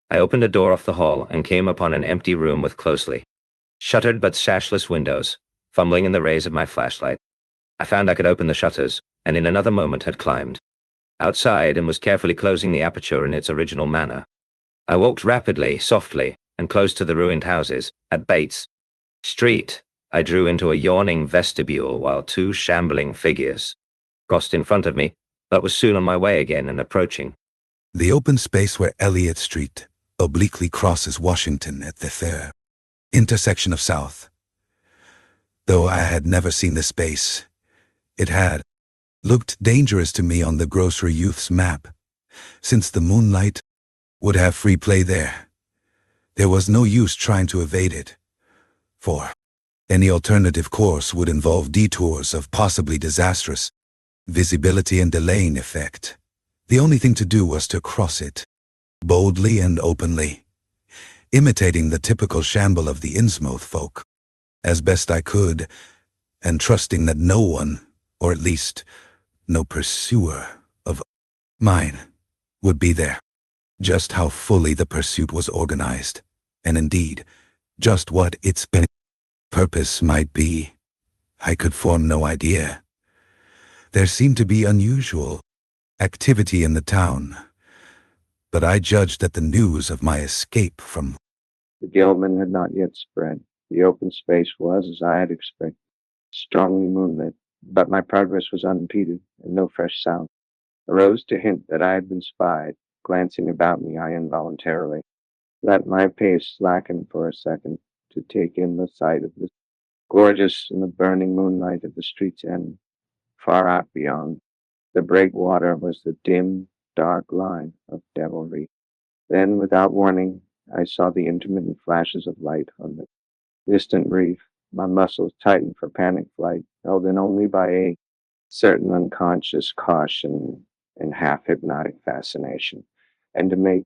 I opened a door off the hall and came upon an empty room with closely shuttered but sashless windows. Fumbling in the rays of my flashlight, I found I could open the shutters, and in another moment had climbed outside and was carefully closing the aperture in its original manner. I walked rapidly, softly, and close to the ruined houses. At Bates Street, I drew into a yawning vestibule while two shambling figures crossed in front of me, but was soon on my way again and approaching the open space where Elliott Street obliquely crosses Washington at the fair intersection of South. Though I had never seen the space, it had looked dangerous to me on the grocery youth's map, since the moonlight would have free play there. There was no use trying to evade it, for any alternative course would involve detours of possibly disastrous visibility and delaying effect. The only thing to do was to cross it, boldly and openly, imitating the typical shamble of the Innsmouth folk, as best I could, and trusting that no one, or at least no pursuer of mine, would be there. Just how fully the pursuit was organized, and indeed, just what its purpose might be, I could form no idea. there seemed to be unusual activity in the town. But I judged that the news of my escape from The Gilman had not yet spread. The open space was, as I had expected, strongly moonlit, but my progress was unimpeded, and no fresh sound arose to hint that I had been spied. Glancing about me, I involuntarily let my pace slacken for a second to take in the sight of the gorgeous in the burning moonlight of the street's end. Far out beyond the breakwater was the dim, dark line of devilry. Then, without warning, I saw the intermittent flashes of light on the distant reef. My muscles tightened for panic flight, held in only by a certain unconscious caution and half-hypnotic fascination. And to make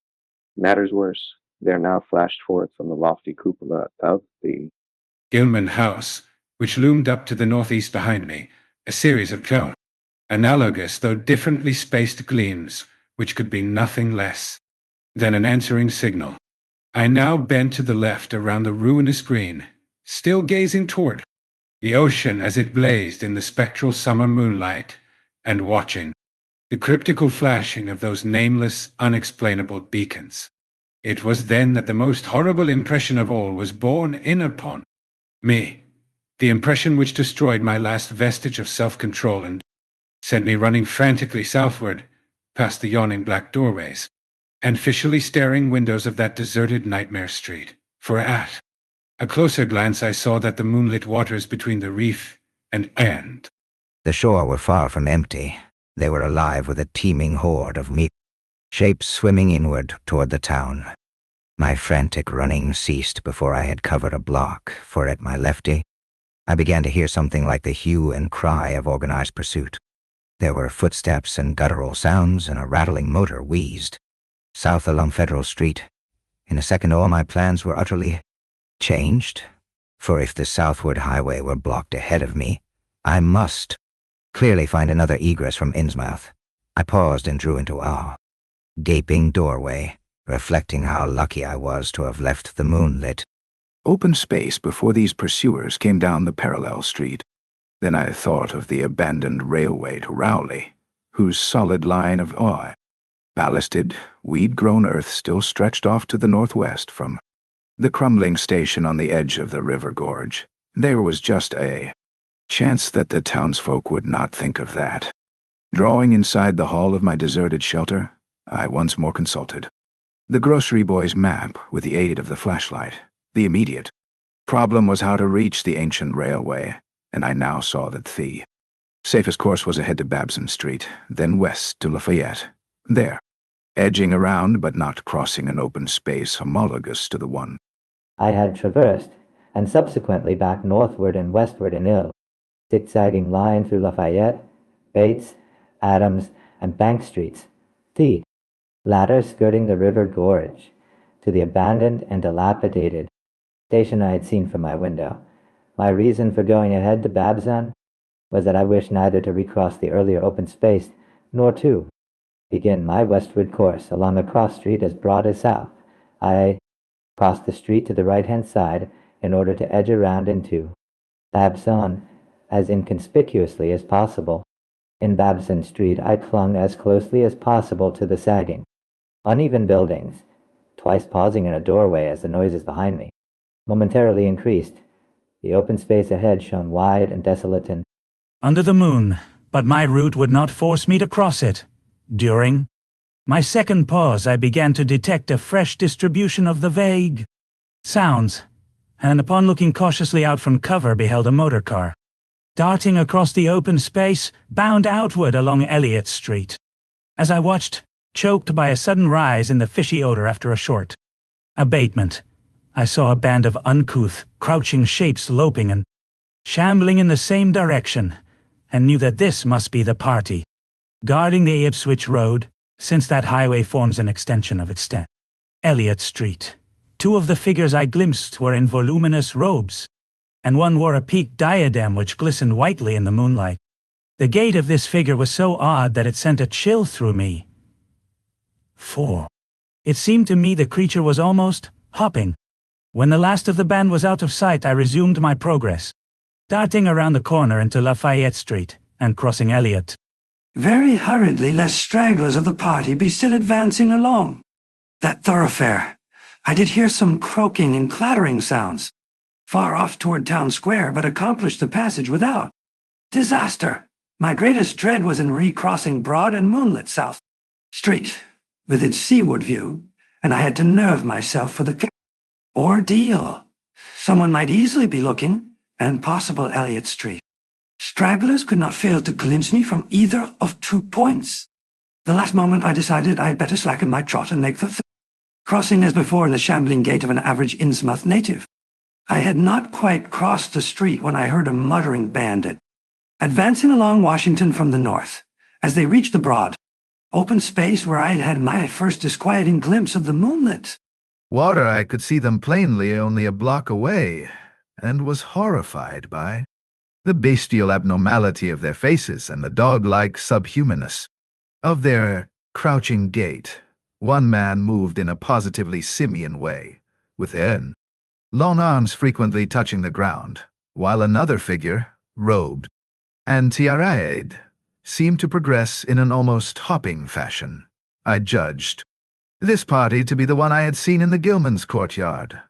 matters worse, there now flashed forth from the lofty cupola of the Gilman House, which loomed up to the northeast behind me, a series of dull, analogous though differently spaced gleams, which could be nothing less than an answering signal. I now bent to the left around the ruinous green, still gazing toward the ocean as it blazed in the spectral summer moonlight, and watching the cryptical flashing of those nameless, unexplainable beacons. It was then that the most horrible impression of all was borne in upon me, the impression which destroyed my last vestige of self-control and sent me running frantically southward, past the yawning black doorways and fishily staring windows of that deserted nightmare street. For at a closer glance I saw that the moonlit waters between the reef and the shore were far from empty. They were alive with a teeming horde of shapes swimming inward toward the town. My frantic running ceased before I had covered a block, for at my lefty, I began to hear something like the hue and cry of organized pursuit. There were footsteps and guttural sounds, and a rattling motor wheezed. South along Federal Street. In a second all my plans were utterly changed, for if the southward highway were blocked ahead of me, I must clearly find another egress from Innsmouth. I paused and drew into a gaping doorway, reflecting how lucky I was to have left the moonlit open space before these pursuers came down the parallel street. Then I thought of the abandoned railway to Rowley, whose solid line of ballasted, weed-grown earth still stretched off to the northwest from the crumbling station on the edge of the river gorge. There was just a chance that the townsfolk would not think of that. Drawing inside the hall of my deserted shelter, I once more consulted the grocery boy's map with the aid of the flashlight. The immediate problem was how to reach the ancient railway, and I now saw that the safest course was ahead to Babson Street, then west to Lafayette. There, edging around but not crossing an open space homologous to the one I had traversed, and subsequently back northward and westward in ill, zigzagging line through Lafayette, Bates, Adams, and Bank Streets, the latter skirting the river gorge, to the abandoned and dilapidated station I had seen from my window. My reason for going ahead to Babson was that I wished neither to recross the earlier open space nor to begin my westward course along a cross street as broad as south. I crossed the street to the right-hand side in order to edge around into Babson as inconspicuously as possible. In Babson Street, I clung as closely as possible to the sagging, uneven buildings, twice pausing in a doorway as the noises behind me momentarily increased. The open space ahead shone wide and desolate and under the moon, but my route would not force me to cross it. During my second pause, I began to detect a fresh distribution of the vague sounds, and upon looking cautiously out from cover, beheld a motor car darting across the open space, bound outward along Elliott Street. As I watched, choked by a sudden rise in the fishy odor after a short abatement, I saw a band of uncouth, crouching shapes loping and shambling in the same direction, and knew that this must be the party guarding the Ipswich Road, since that highway forms an extension of its Elliott Street. Two of the figures I glimpsed were in voluminous robes, and one wore a peaked diadem which glistened whitely in the moonlight. The gait of this figure was so odd that it sent a chill through me. For it seemed to me the creature was almost hopping. When the last of the band was out of sight, I resumed my progress, darting around the corner into Lafayette Street, and crossing Elliot. Very hurriedly, lest stragglers of the party be still advancing along that thoroughfare. I did hear some croaking and clattering sounds, far off toward town square, but accomplished the passage without. Disaster! My greatest dread was in recrossing broad and moonlit South Street, with its seaward view, and I had to nerve myself for the ordeal. Someone might easily be looking, and possible Elliot Street. Stragglers could not fail to glimpse me from either of 2 points. The last moment I decided I had better slacken my trot and make the crossing as before in the shambling gait of an average Innsmouth native. I had not quite crossed the street when I heard a muttering bandit advancing along Washington from the north. As they reached the broad, open space where I had had my first disquieting glimpse of the moonlit water, I could see them plainly only a block away, and was horrified by the bestial abnormality of their faces and the dog-like subhumanness of their crouching gait. One man moved in a positively simian way, with long arms frequently touching the ground, while another figure, robed and tiaraed, seemed to progress in an almost hopping fashion. I judged this party to be the one I had seen in the Gilman's courtyard,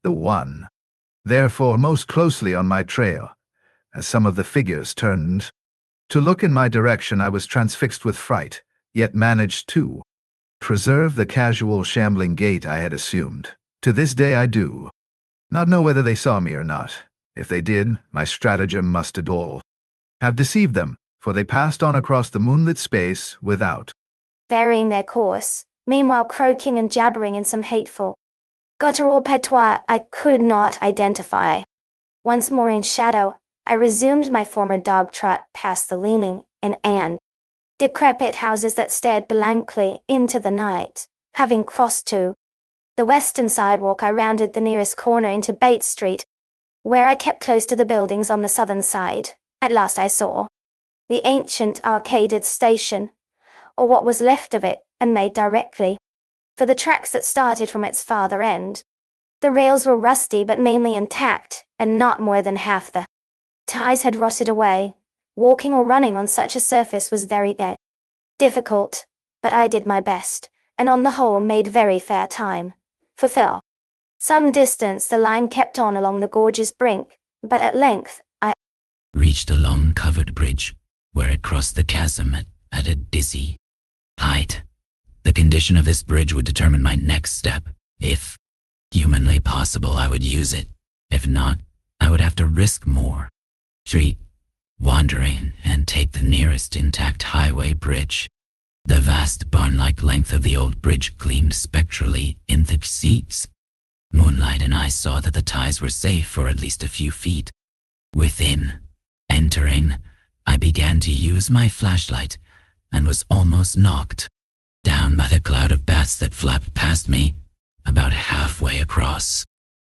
the one, therefore, most closely on my trail. As some of the figures turned to look in my direction, I was transfixed with fright, yet managed to preserve the casual shambling gait I had assumed. To this day I do not know whether they saw me or not. If they did, my stratagem must have deceived them, for they passed on across the moonlit space without varying their course, meanwhile croaking and jabbering in some hateful guttural patois I could not identify. Once more in shadow, I resumed my former dog trot past the leaning and decrepit houses that stared blankly into the night. Having crossed to the western sidewalk, I rounded the nearest corner into Bates Street, where I kept close to the buildings on the southern side. At last I saw the ancient arcaded station, or what was left of it, and made directly for the tracks that started from its farther end. The rails were rusty but mainly intact, and not more than half the ties had rotted away. Walking or running on such a surface was very difficult, but I did my best, and on the whole made very fair time. For some distance the line kept on along the gorge's brink, but at length I reached a long covered bridge where it crossed the chasm at a dizzy height. The condition of this bridge would determine my next step. If humanly possible, I would use it. If not, I would have to risk more. Street wandering and take the nearest intact highway bridge. The vast barn-like length of the old bridge gleamed spectrally in the seats. Moonlight, and I saw that the ties were safe for at least a few feet. Within, entering, I began to use my flashlight and was almost knocked down by the cloud of bats that flapped past me. About halfway across,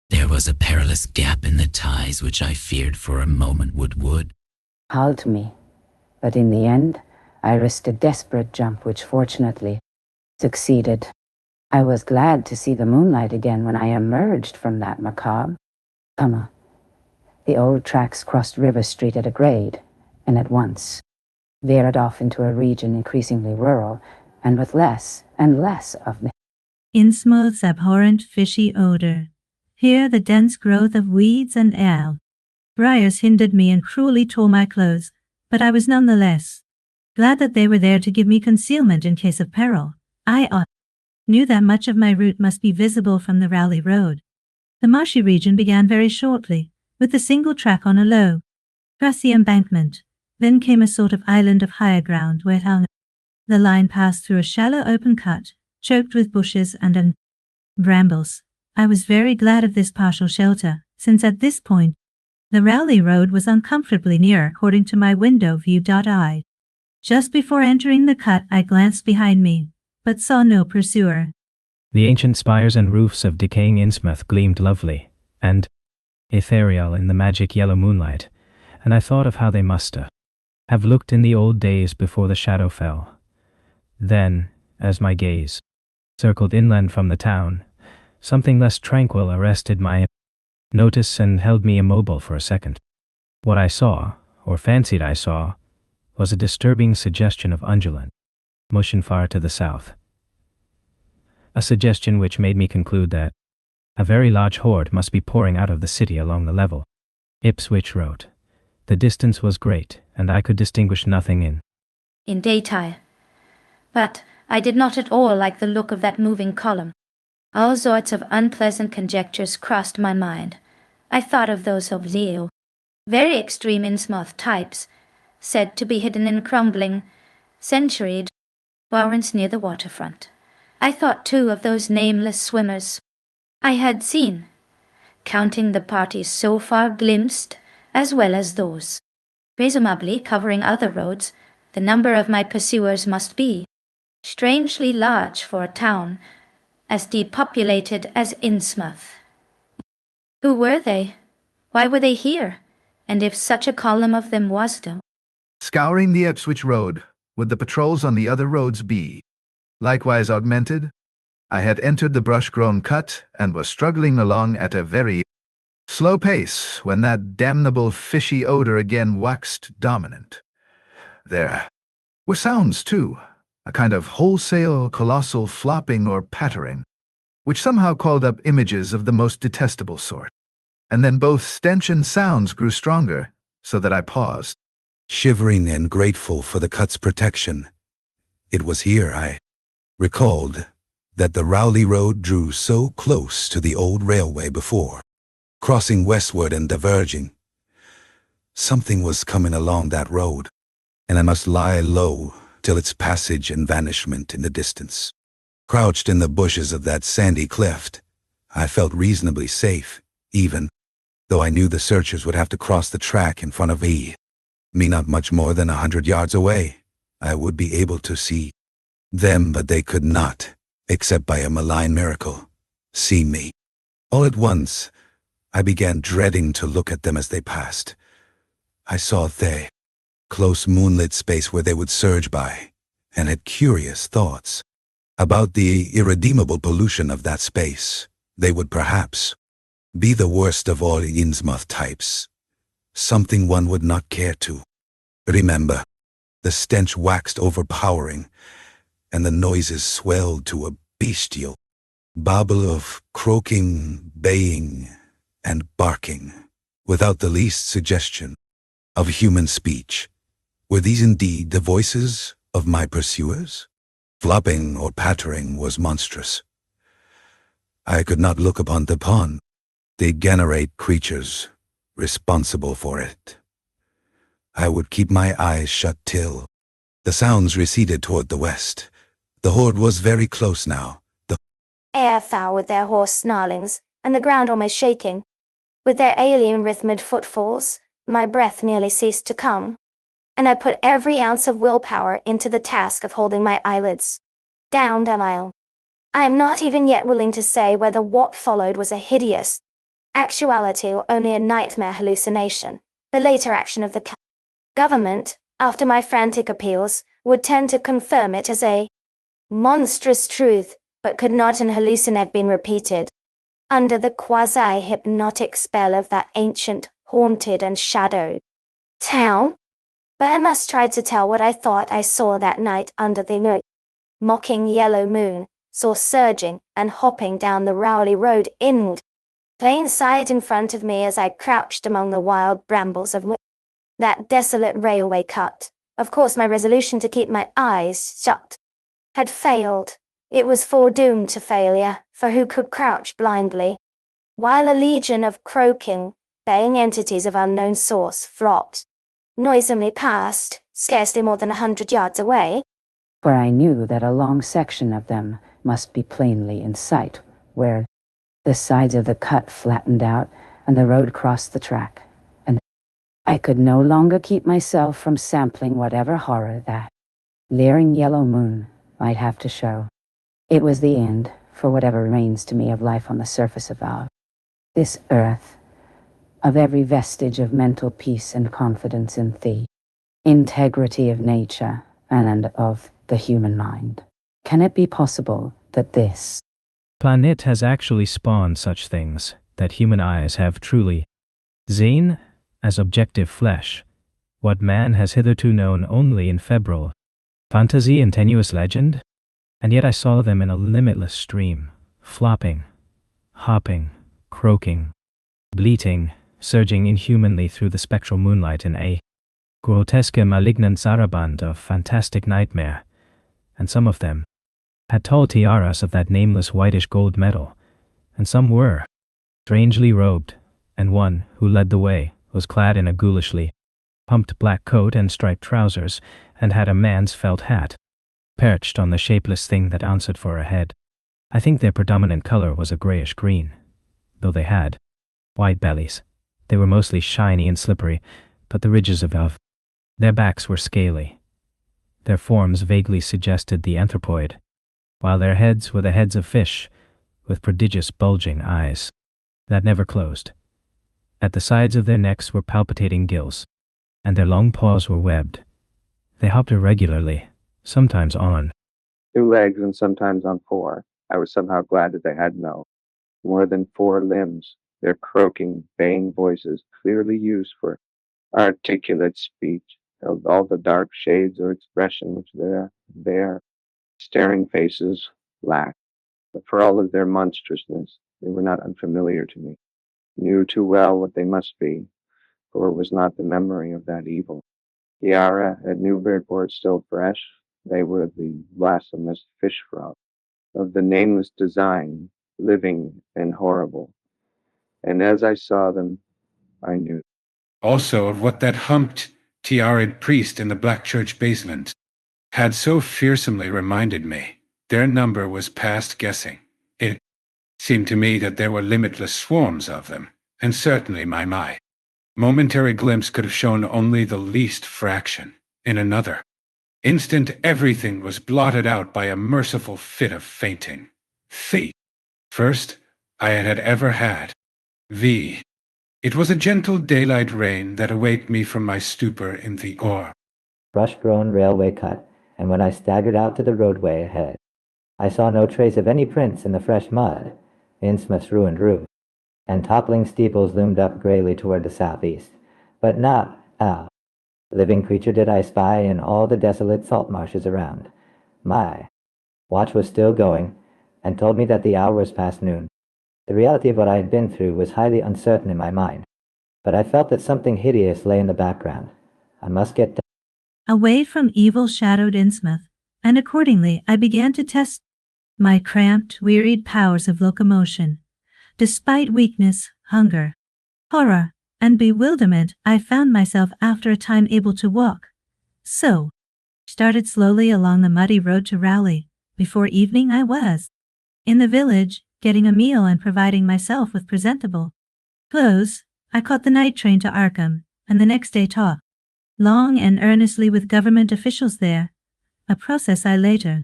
there was a perilous gap in the ties which I feared for a moment would halt me, but in the end, I risked a desperate jump which fortunately succeeded. I was glad to see the moonlight again when I emerged from that macabre tunnel. The old tracks crossed River Street at a grade, and at once veered off into a region increasingly rural, and with less and less of the Innsmouth's abhorrent fishy odor. Here the dense growth of weeds and briars hindered me and cruelly tore my clothes, but I was nonetheless glad that they were there to give me concealment in case of peril. I knew that much of my route must be visible from the Rowley Road. The marshy region began very shortly, with a single track on a low, grassy embankment. Then came a sort of island of higher ground where it hung. The line passed through a shallow open cut, choked with bushes and brambles. I was very glad of this partial shelter, since at this point, the Rowley Road was uncomfortably near according to my window view. I Just before entering the cut, I glanced behind me, but saw no pursuer. The ancient spires and roofs of decaying Innsmouth gleamed lovely and ethereal in the magic yellow moonlight, and I thought of how they must have looked in the old days before the shadow fell. Then, as my gaze circled inland from the town, something less tranquil arrested my notice and held me immobile for a second. What I saw, or fancied I saw, was a disturbing suggestion of undulant motion far to the south. A suggestion which made me conclude that a very large horde must be pouring out of the city along the level. Ipswich wrote, "The distance was great, and I could distinguish nothing in daytime. But I did not at all like the look of that moving column. All sorts of unpleasant conjectures crossed my mind. I thought of those of Leo, very extreme Innsmouth types, said to be hidden in crumbling, centuried warrens near the waterfront. I thought too of those nameless swimmers I had seen, counting the parties so far glimpsed, as well as those, presumably covering other roads. The number of my pursuers must be strangely large for a town as depopulated as Innsmouth. Who were they? Why were they here? And if such a column of them was there, Scouring the Ipswich Road, would the patrols on the other roads be likewise augmented? I had entered the brush-grown cut and was struggling along at a very slow pace when that damnable fishy odor again waxed dominant. There were sounds, too, a kind of wholesale, colossal flopping or pattering, which somehow called up images of the most detestable sort. And then both stench and sounds grew stronger, so that I paused, shivering and grateful for the cut's protection. It was here I recalled that the Rowley Road drew so close to the old railway before, crossing westward and diverging. Something was coming along that road, and I must lie low till its passage and vanishment in the distance. Crouched in the bushes of that sandy cleft, I felt reasonably safe, even though I knew the searchers would have to cross the track in front of me not much more than 100 yards away. I would be able to see them, but they could not, except by a malign miracle, see me. All at once, I began dreading to look at them as they passed. I saw the close moonlit space where they would surge by, and had curious thoughts about the irredeemable pollution of that space. They would perhaps be the worst of all Innsmouth types, something one would not care to remember. The stench waxed overpowering, and the noises swelled to a bestial babble of croaking, baying, and barking, without the least suggestion of human speech. Were these indeed the voices of my pursuers? Flopping or pattering was monstrous. I could not look upon the degenerate creatures responsible for it. I would keep my eyes shut till the sounds receded toward the west. The horde was very close now. The air foul with their hoarse snarlings, and the ground almost shaking. With their alien rhythmed footfalls, my breath nearly ceased to come, and I put every ounce of willpower into the task of holding my eyelids down the mile. I am not even yet willing to say whether what followed was a hideous actuality or only a nightmare hallucination. The later action of the government, after my frantic appeals, would tend to confirm it as a monstrous truth, but could not an hallucinate been repeated under the quasi-hypnotic spell of that ancient, haunted and shadowed town? But I must try to tell what I thought I saw that night under the mocking yellow moon, saw surging and hopping down the Rowley Road in plain sight in front of me as I crouched among the wild brambles of that desolate railway cut. Of course, my resolution to keep my eyes shut had failed. It was foredoomed to failure, for who could crouch blindly while a legion of croaking, baying entities of unknown source flopped noisomely past, scarcely more than 100 yards away? For I knew that a long section of them must be plainly in sight, where the sides of the cut flattened out and the road crossed the track, and I could no longer keep myself from sampling whatever horror that leering yellow moon might have to show. It was the end, for whatever remains to me of life on the surface of this earth, of every vestige of mental peace and confidence in the integrity of nature and of the human mind. Can it be possible that this planet has actually spawned such things that human eyes have truly seen as objective flesh, what man has hitherto known only in febrile fantasy and tenuous legend? And yet I saw them in a limitless stream, flopping, hopping, croaking, bleating, surging inhumanly through the spectral moonlight in a grotesque malignant saraband of fantastic nightmare, and some of them had tall tiaras of that nameless whitish gold metal, and some were strangely robed, and one, who led the way, was clad in a ghoulishly pumped black coat and striped trousers, and had a man's felt hat perched on the shapeless thing that answered for a head. I think their predominant color was a grayish green, though they had white bellies. They were mostly shiny and slippery, but the ridges above their backs were scaly. Their forms vaguely suggested the anthropoid, while their heads were the heads of fish, with prodigious bulging eyes that never closed. At the sides of their necks were palpitating gills, and their long paws were webbed. They hopped irregularly, sometimes on 2 legs and sometimes on 4. I was somehow glad that they had no more than 4 limbs, their croaking, baying voices clearly used for articulate speech, held all the dark shades of expression which their staring faces lacked. But for all of their monstrousness, they were not unfamiliar to me. Knew too well what they must be, for it was not the memory of that evil. Tiara at Newburyport still fresh, they were the blasphemous fish frog, of the nameless design, living and horrible. And as I saw them, I knew. Also of what that humped, tiaraed priest in the Black Church basement had so fearsomely reminded me. Their number was past guessing. It seemed to me that there were limitless swarms of them, and certainly my momentary glimpse could have shown only the least fraction. In another instant, everything was blotted out by a merciful fit of fainting. The first I had ever had. It was a gentle daylight rain that awaked me from my stupor in the brush-grown railway cut, and when I staggered out to the roadway ahead, I saw no trace of any prints in the fresh mud, Innsmouth's ruined roof, and toppling steeples loomed up grayly toward the southeast. But not living creature did I spy in all the desolate salt marshes around. My watch was still going, and told me that the hour was past noon. The reality of what I had been through was highly uncertain in my mind, but I felt that something hideous lay in the background. I must get down. Away from evil-shadowed Innsmouth, and accordingly I began to test my cramped, wearied powers of locomotion. Despite weakness, hunger, horror, and bewilderment, I found myself after a time able to walk. So, started slowly along the muddy road to Rowley. Before evening I was in the village, getting a meal and providing myself with presentable clothes. I caught the night train to Arkham, and the next day talked long and earnestly with government officials there, a process I later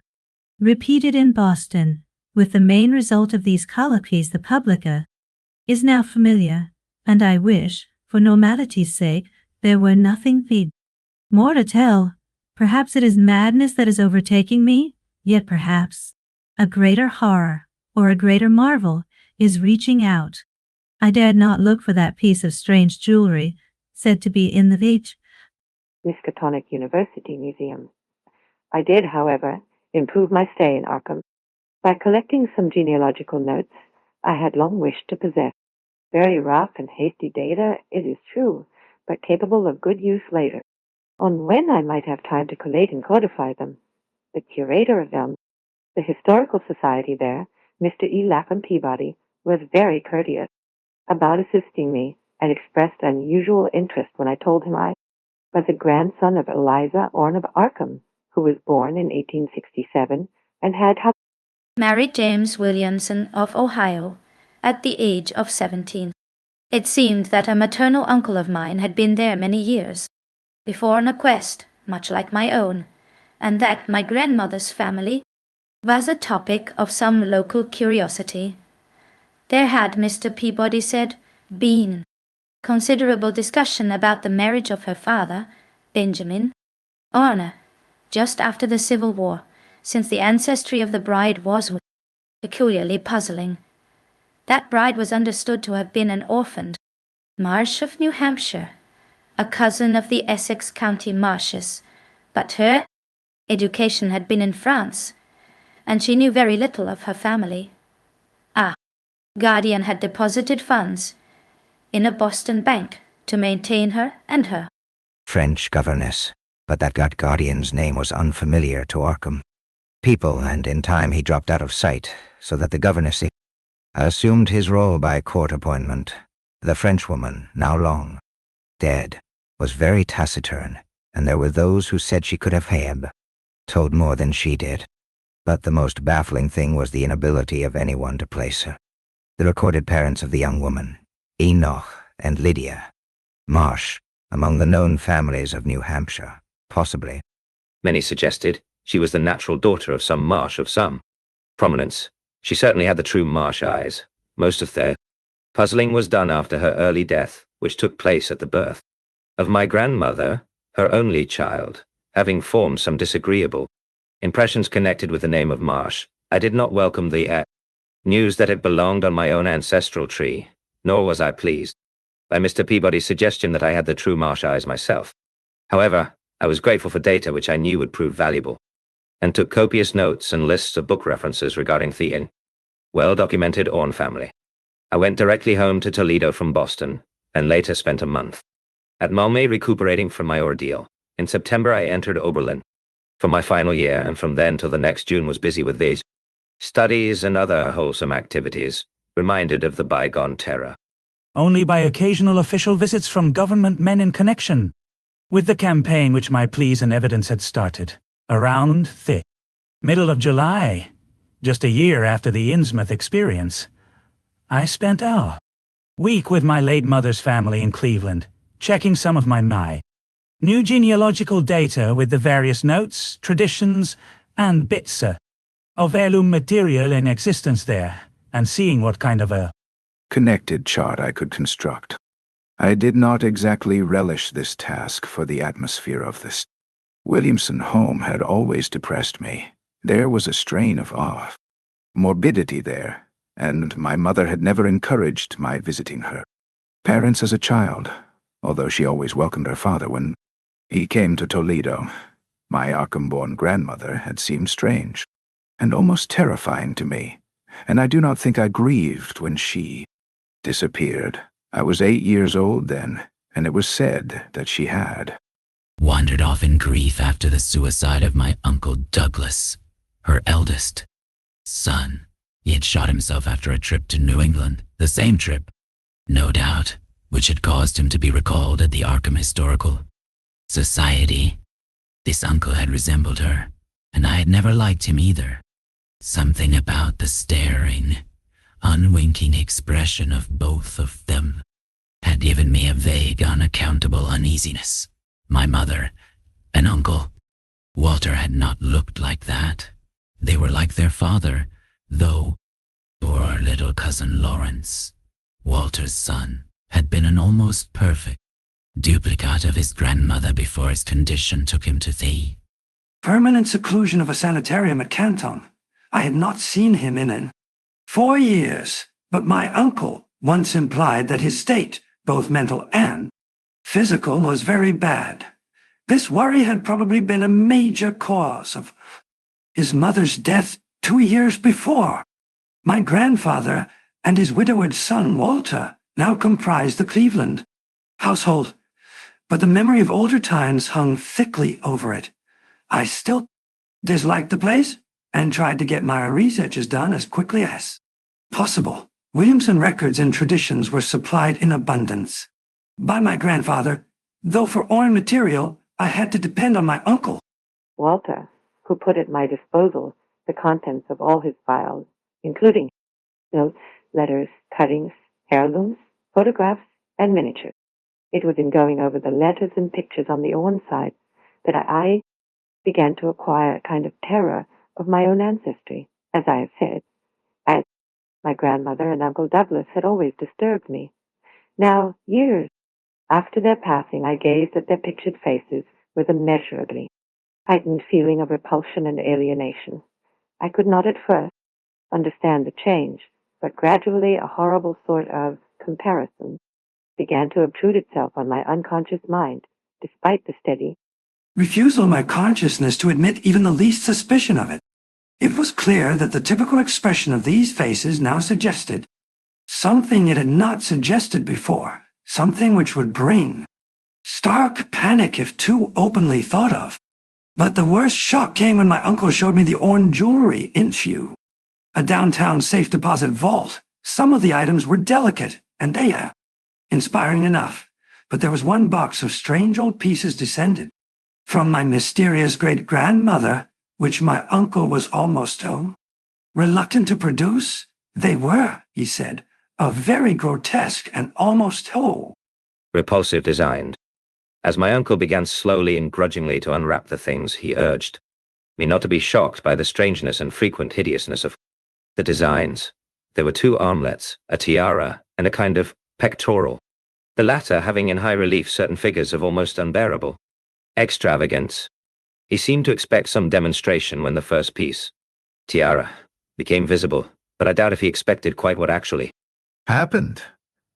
repeated in Boston. With the main result of these colloquies the public is now familiar, and I wish, for normality's sake, there were nothing more to tell. Perhaps it is madness that is overtaking me, yet perhaps a greater horror, or a greater marvel, is reaching out. I dared not look for that piece of strange jewelry, said to be in the Miskatonic University Museum. I did, however, improve my stay in Arkham by collecting some genealogical notes I had long wished to possess. Very rough and hasty data, it is true, but capable of good use later, on when I might have time to collate and codify them. The curator of them, the Historical Society there, Mr. E. Lapham Peabody, was very courteous about assisting me, and expressed unusual interest when I told him I was a grandson of Eliza Orne of Arkham, who was born in 1867 and had married James Williamson of Ohio at the age of 17. It seemed that a maternal uncle of mine had been there many years before on a quest, much like my own, and that my grandmother's family was a topic of some local curiosity. There had, Mr. Peabody said, been considerable discussion about the marriage of her father, Benjamin Orne, just after the Civil War, since the ancestry of the bride was peculiarly puzzling. That bride was understood to have been an orphaned Marsh of New Hampshire, a cousin of the Essex County Marshes, but her education had been in France, and she knew very little of her family. Guardian had deposited funds in a Boston bank to maintain her and her. French governess, but that guardian's name was unfamiliar to Arkham. People, and in time he dropped out of sight, so that the governess assumed his role by court appointment. The Frenchwoman, now long dead, was very taciturn, and there were those who said she could have told more than she did. But the most baffling thing was the inability of anyone to place her. The recorded parents of the young woman, Enoch and Lydia Marsh, among the known families of New Hampshire, possibly. Many suggested she was the natural daughter of some Marsh of some prominence. She certainly had the true Marsh eyes. Most of their puzzling was done after her early death, which took place at the birth of my grandmother, her only child, having formed some disagreeable impressions connected with the name of Marsh. I did not welcome the news that it belonged on my own ancestral tree, nor was I pleased by Mr. Peabody's suggestion that I had the true Marsh eyes myself. However, I was grateful for data which I knew would prove valuable, and took copious notes and lists of book references regarding the well-documented Orne family. I went directly home to Toledo from Boston, and later spent a month at Malmö recuperating from my ordeal. In September I entered Oberlin for my final year, and from then till the next June was busy with these studies and other wholesome activities, reminded of the bygone terror. Only by occasional official visits from government men in connection with the campaign which my pleas and evidence had started. Around the middle of July, just a year after the Innsmouth experience, I spent a week with my late mother's family in Cleveland, checking some of my new genealogical data with the various notes, traditions, and bits of heirloom material in existence there, and seeing what kind of a connected chart I could construct. I did not exactly relish this task, for the atmosphere of this Williamson home had always depressed me. There was a strain of morbidity there, and my mother had never encouraged my visiting her parents as a child, although she always welcomed her father when he came to Toledo. My Arkham-born grandmother had seemed strange and almost terrifying to me, and I do not think I grieved when she disappeared. I was 8 years old then, and it was said that she had wandered off in grief after the suicide of my Uncle Douglas, her eldest son. He had shot himself after a trip to New England, the same trip, no doubt, which had caused him to be recalled at the Arkham Historical Society. This uncle had resembled her, and I had never liked him either. Something about the staring, unwinking expression of both of them had given me a vague, unaccountable uneasiness. My mother and uncle Walter had not looked like that. They were like their father, though poor little cousin Lawrence, Walter's son, had been an almost perfect duplicate of his grandmother before his condition took him to the permanent seclusion of a sanitarium at Canton. I had not seen him in 4 years, but my uncle once implied that his state, both mental and physical, was very bad. This worry had probably been a major cause of his mother's death 2 years before. My grandfather and his widowed son, Walter, now comprised the Cleveland household, but the memory of older times hung thickly over it. I still disliked the place and tried to get my researches done as quickly as possible. Williamson records and traditions were supplied in abundance by my grandfather, though for Orne material, I had to depend on my uncle, Walter, who put at my disposal the contents of all his files, including notes, letters, cuttings, heirlooms, photographs, and miniatures. It was in going over the letters and pictures on the Orne side that I began to acquire a kind of terror of my own ancestry, as I have said, as my grandmother and Uncle Douglas had always disturbed me. Now, years after their passing, I gazed at their pictured faces with immeasurably heightened feeling of repulsion and alienation. I could not at first understand the change, but gradually a horrible sort of comparison began to obtrude itself on my unconscious mind, despite the steady refusal of my consciousness to admit even the least suspicion of it. It was clear that the typical expression of these faces now suggested something it had not suggested before, something which would bring stark panic if too openly thought of. But the worst shock came when my uncle showed me the orange jewelry in view. A downtown safe deposit vault. Some of the items were delicate and inspiring enough, but there was one box of strange old pieces descended from my mysterious great-grandmother, which my uncle was almost reluctant to produce. They were, he said, very grotesque and almost repulsive designed. As my uncle began slowly and grudgingly to unwrap the things, he urged me not to be shocked by the strangeness and frequent hideousness of the designs. There were 2 armlets, a tiara, and a kind of pectoral, the latter having in high relief certain figures of almost unbearable extravagance. He seemed to expect some demonstration when the first piece, tiara, became visible, but I doubt if he expected quite what actually happened.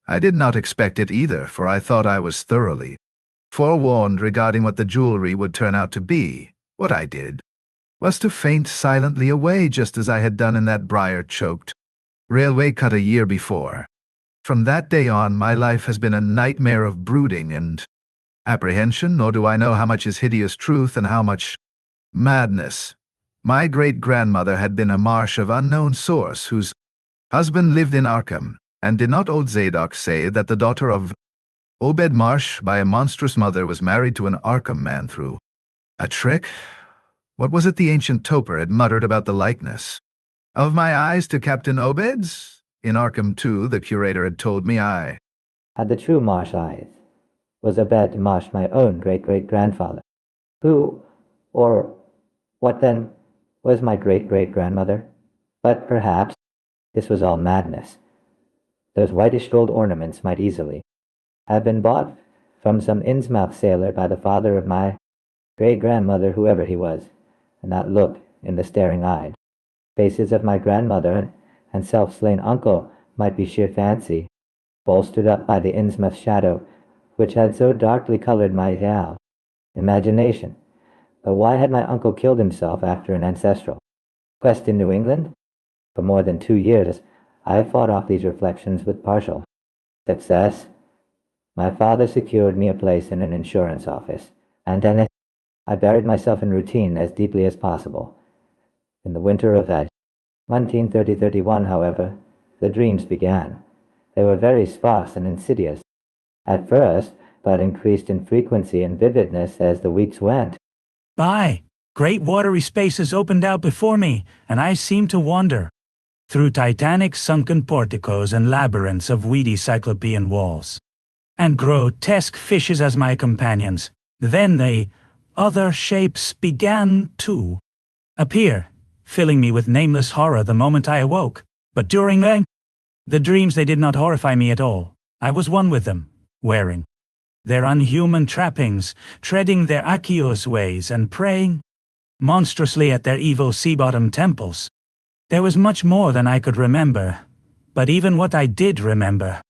I did not expect it either, for I thought I was thoroughly forewarned regarding what the jewelry would turn out to be. What I did was to faint silently away, just as I had done in that briar-choked railway cut a year before. From that day on, my life has been a nightmare of brooding and apprehension, nor do I know how much is hideous truth and how much madness. My great-grandmother had been a marsh of unknown source, whose husband lived in Arkham, and did not old Zadok say that the daughter of Obed Marsh by a monstrous mother was married to an Arkham man through a trick? What was it the ancient toper had muttered about the likeness of my eyes to Captain Obed's? In Arkham, too, the curator had told me I had the true Marsh eyes. Was Obed Marsh my own great-great-grandfather? Who, or what then, was my great-great-grandmother? But perhaps this was all madness. Those whitish gold ornaments might easily have been bought from some Innsmouth sailor by the father of my great-grandmother, whoever he was, and that look in the staring-eyed faces of my grandmother and self-slain uncle might be sheer fancy, bolstered up by the Innsmouth shadow which had so darkly colored my imagination. But why had my uncle killed himself after an ancestral quest in New England? For more than 2 years, I fought off these reflections with partial success. My father secured me a place in an insurance office, and then I buried myself in routine as deeply as possible. In the winter of that 1930-31, however, the dreams began. They were very sparse and insidious at first, but increased in frequency and vividness as the weeks went. Great watery spaces opened out before me, and I seemed to wander through titanic sunken porticos and labyrinths of weedy cyclopean walls, and grotesque fishes as my companions. Then the other shapes began to appear, filling me with nameless horror the moment I awoke. But during the dreams they did not horrify me at all. I was one with them, wearing their unhuman trappings, treading their Akios ways, and praying monstrously at their evil sea-bottom temples. There was much more than I could remember, but even what I did remember,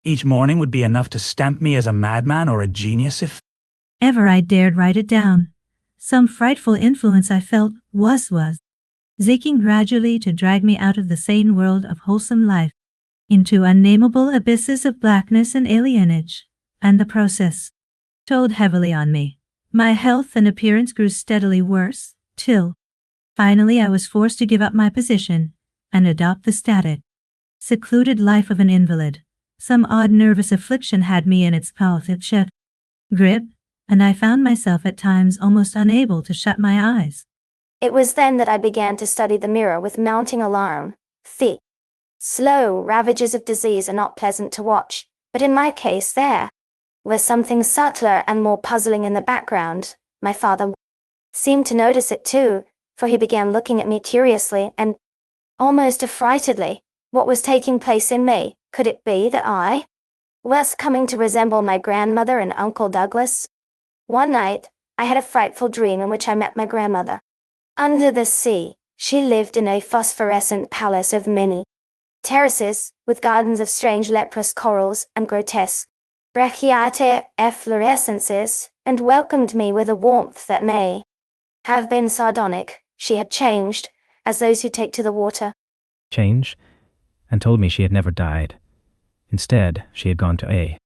each morning would be enough to stamp me as a madman or a genius if ever I dared write it down. Some frightful influence I felt was seeking gradually to drag me out of the sane world of wholesome life into unnameable abysses of blackness and alienage, and the process told heavily on me. My health and appearance grew steadily worse, till finally I was forced to give up my position and adopt the static, secluded life of an invalid. Some odd nervous affliction had me in its powerful grip, and I found myself at times almost unable to shut my eyes. It was then that I began to study the mirror with mounting alarm. The slow ravages of disease are not pleasant to watch, but in my case there was something subtler and more puzzling in the background. My father seemed to notice it too, for he began looking at me curiously and almost affrightedly. What was taking place in me? Could it be that I was coming to resemble my grandmother and Uncle Douglas? One night, I had a frightful dream in which I met my grandmother. Under the sea, she lived in a phosphorescent palace of many terraces, with gardens of strange leprous corals and grotesque brachiate efflorescences, and welcomed me with a warmth that may have been sardonic. She had changed, as those who take to the water. Change? And told me she had never died. Instead, she had gone to a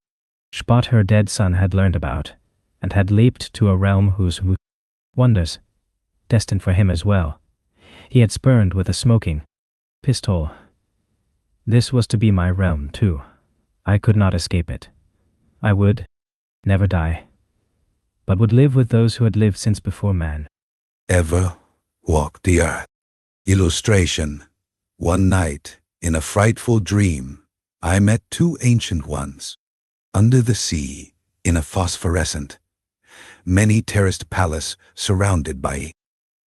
spot her dead son had learned about, and had leaped to a realm whose wonders, destined for him as well, he had spurned with a smoking pistol. This was to be my realm, too. I could not escape it. I would never die, but would live with those who had lived since before man. Ever walk the earth. Illustration. One night, in a frightful dream, I met two ancient ones. Under the sea, in a phosphorescent, many-terraced palace surrounded by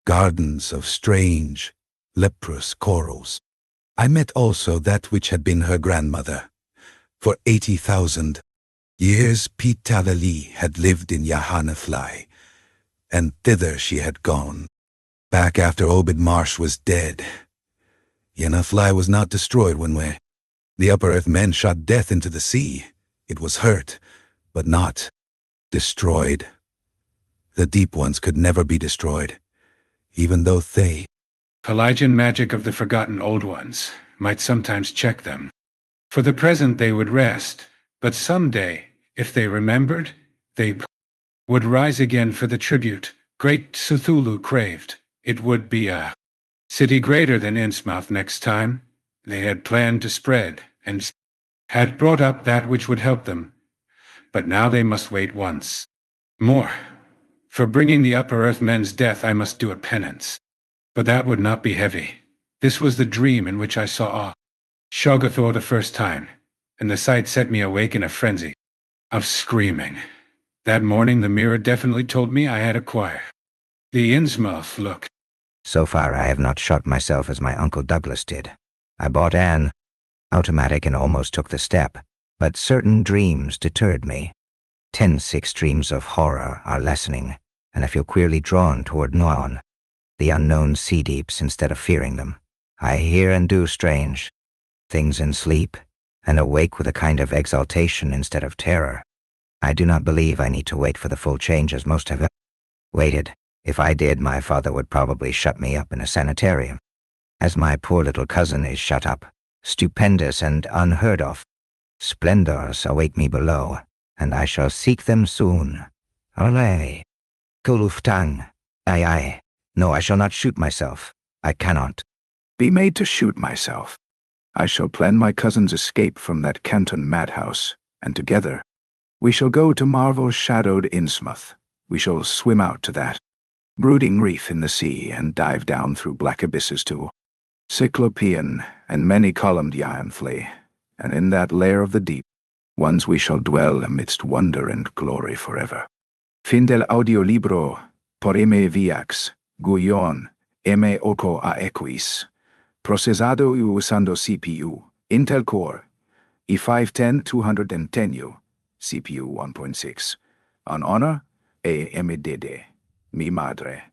gardens of strange, leprous corals. I met also that which had been her grandmother. For 80,000 years Pitalali had lived in Yahanafly, and thither she had gone. Back after Obed Marsh was dead. Yanafly was not destroyed when the upper earth men shot death into the sea. It was hurt, but not destroyed. The deep ones could never be destroyed, even though they... Pelagian magic of the forgotten old ones might sometimes check them. For the present they would rest, but someday, if they remembered, they would rise again for the tribute great Cthulhu craved. It would be a city greater than Innsmouth next time. They had planned to spread, and had brought up that which would help them. But now they must wait once more. For bringing the upper earth men's death I must do a penance. But that would not be heavy. This was the dream in which I saw Shoggothor the first time, and the sight set me awake in a frenzy of screaming. That morning the mirror definitely told me I had acquired the Innsmouth look. So far I have not shot myself as my Uncle Douglas did. I bought an automatic and almost took the step, but certain dreams deterred me. 10-6 dreams of horror are lessening, and I feel queerly drawn toward Noan, the unknown sea deeps, instead of fearing them. I hear and do strange things in sleep, and awake with a kind of exaltation instead of terror. I do not believe I need to wait for the full change as most have waited. If I did, my father would probably shut me up in a sanitarium. As my poor little cousin is shut up, stupendous and unheard of splendors await me below, and I shall seek them soon. Olé. Kuluftang. Aye. No, I shall not shoot myself. I cannot be made to shoot myself. I shall plan my cousin's escape from that Canton madhouse, and together we shall go to marvel-shadowed Innsmouth. We shall swim out to that brooding reef in the sea and dive down through black abysses to Cyclopean and many-columned Yahanfley, and in that lair of the deep ones we shall dwell amidst wonder and glory forever. Fin del audiolibro por MvIiaX, Guion, M8AX, procesado y usando CPU, Intel Core, i5-10210U, CPU 1.6, on honor, AMDD, mi madre.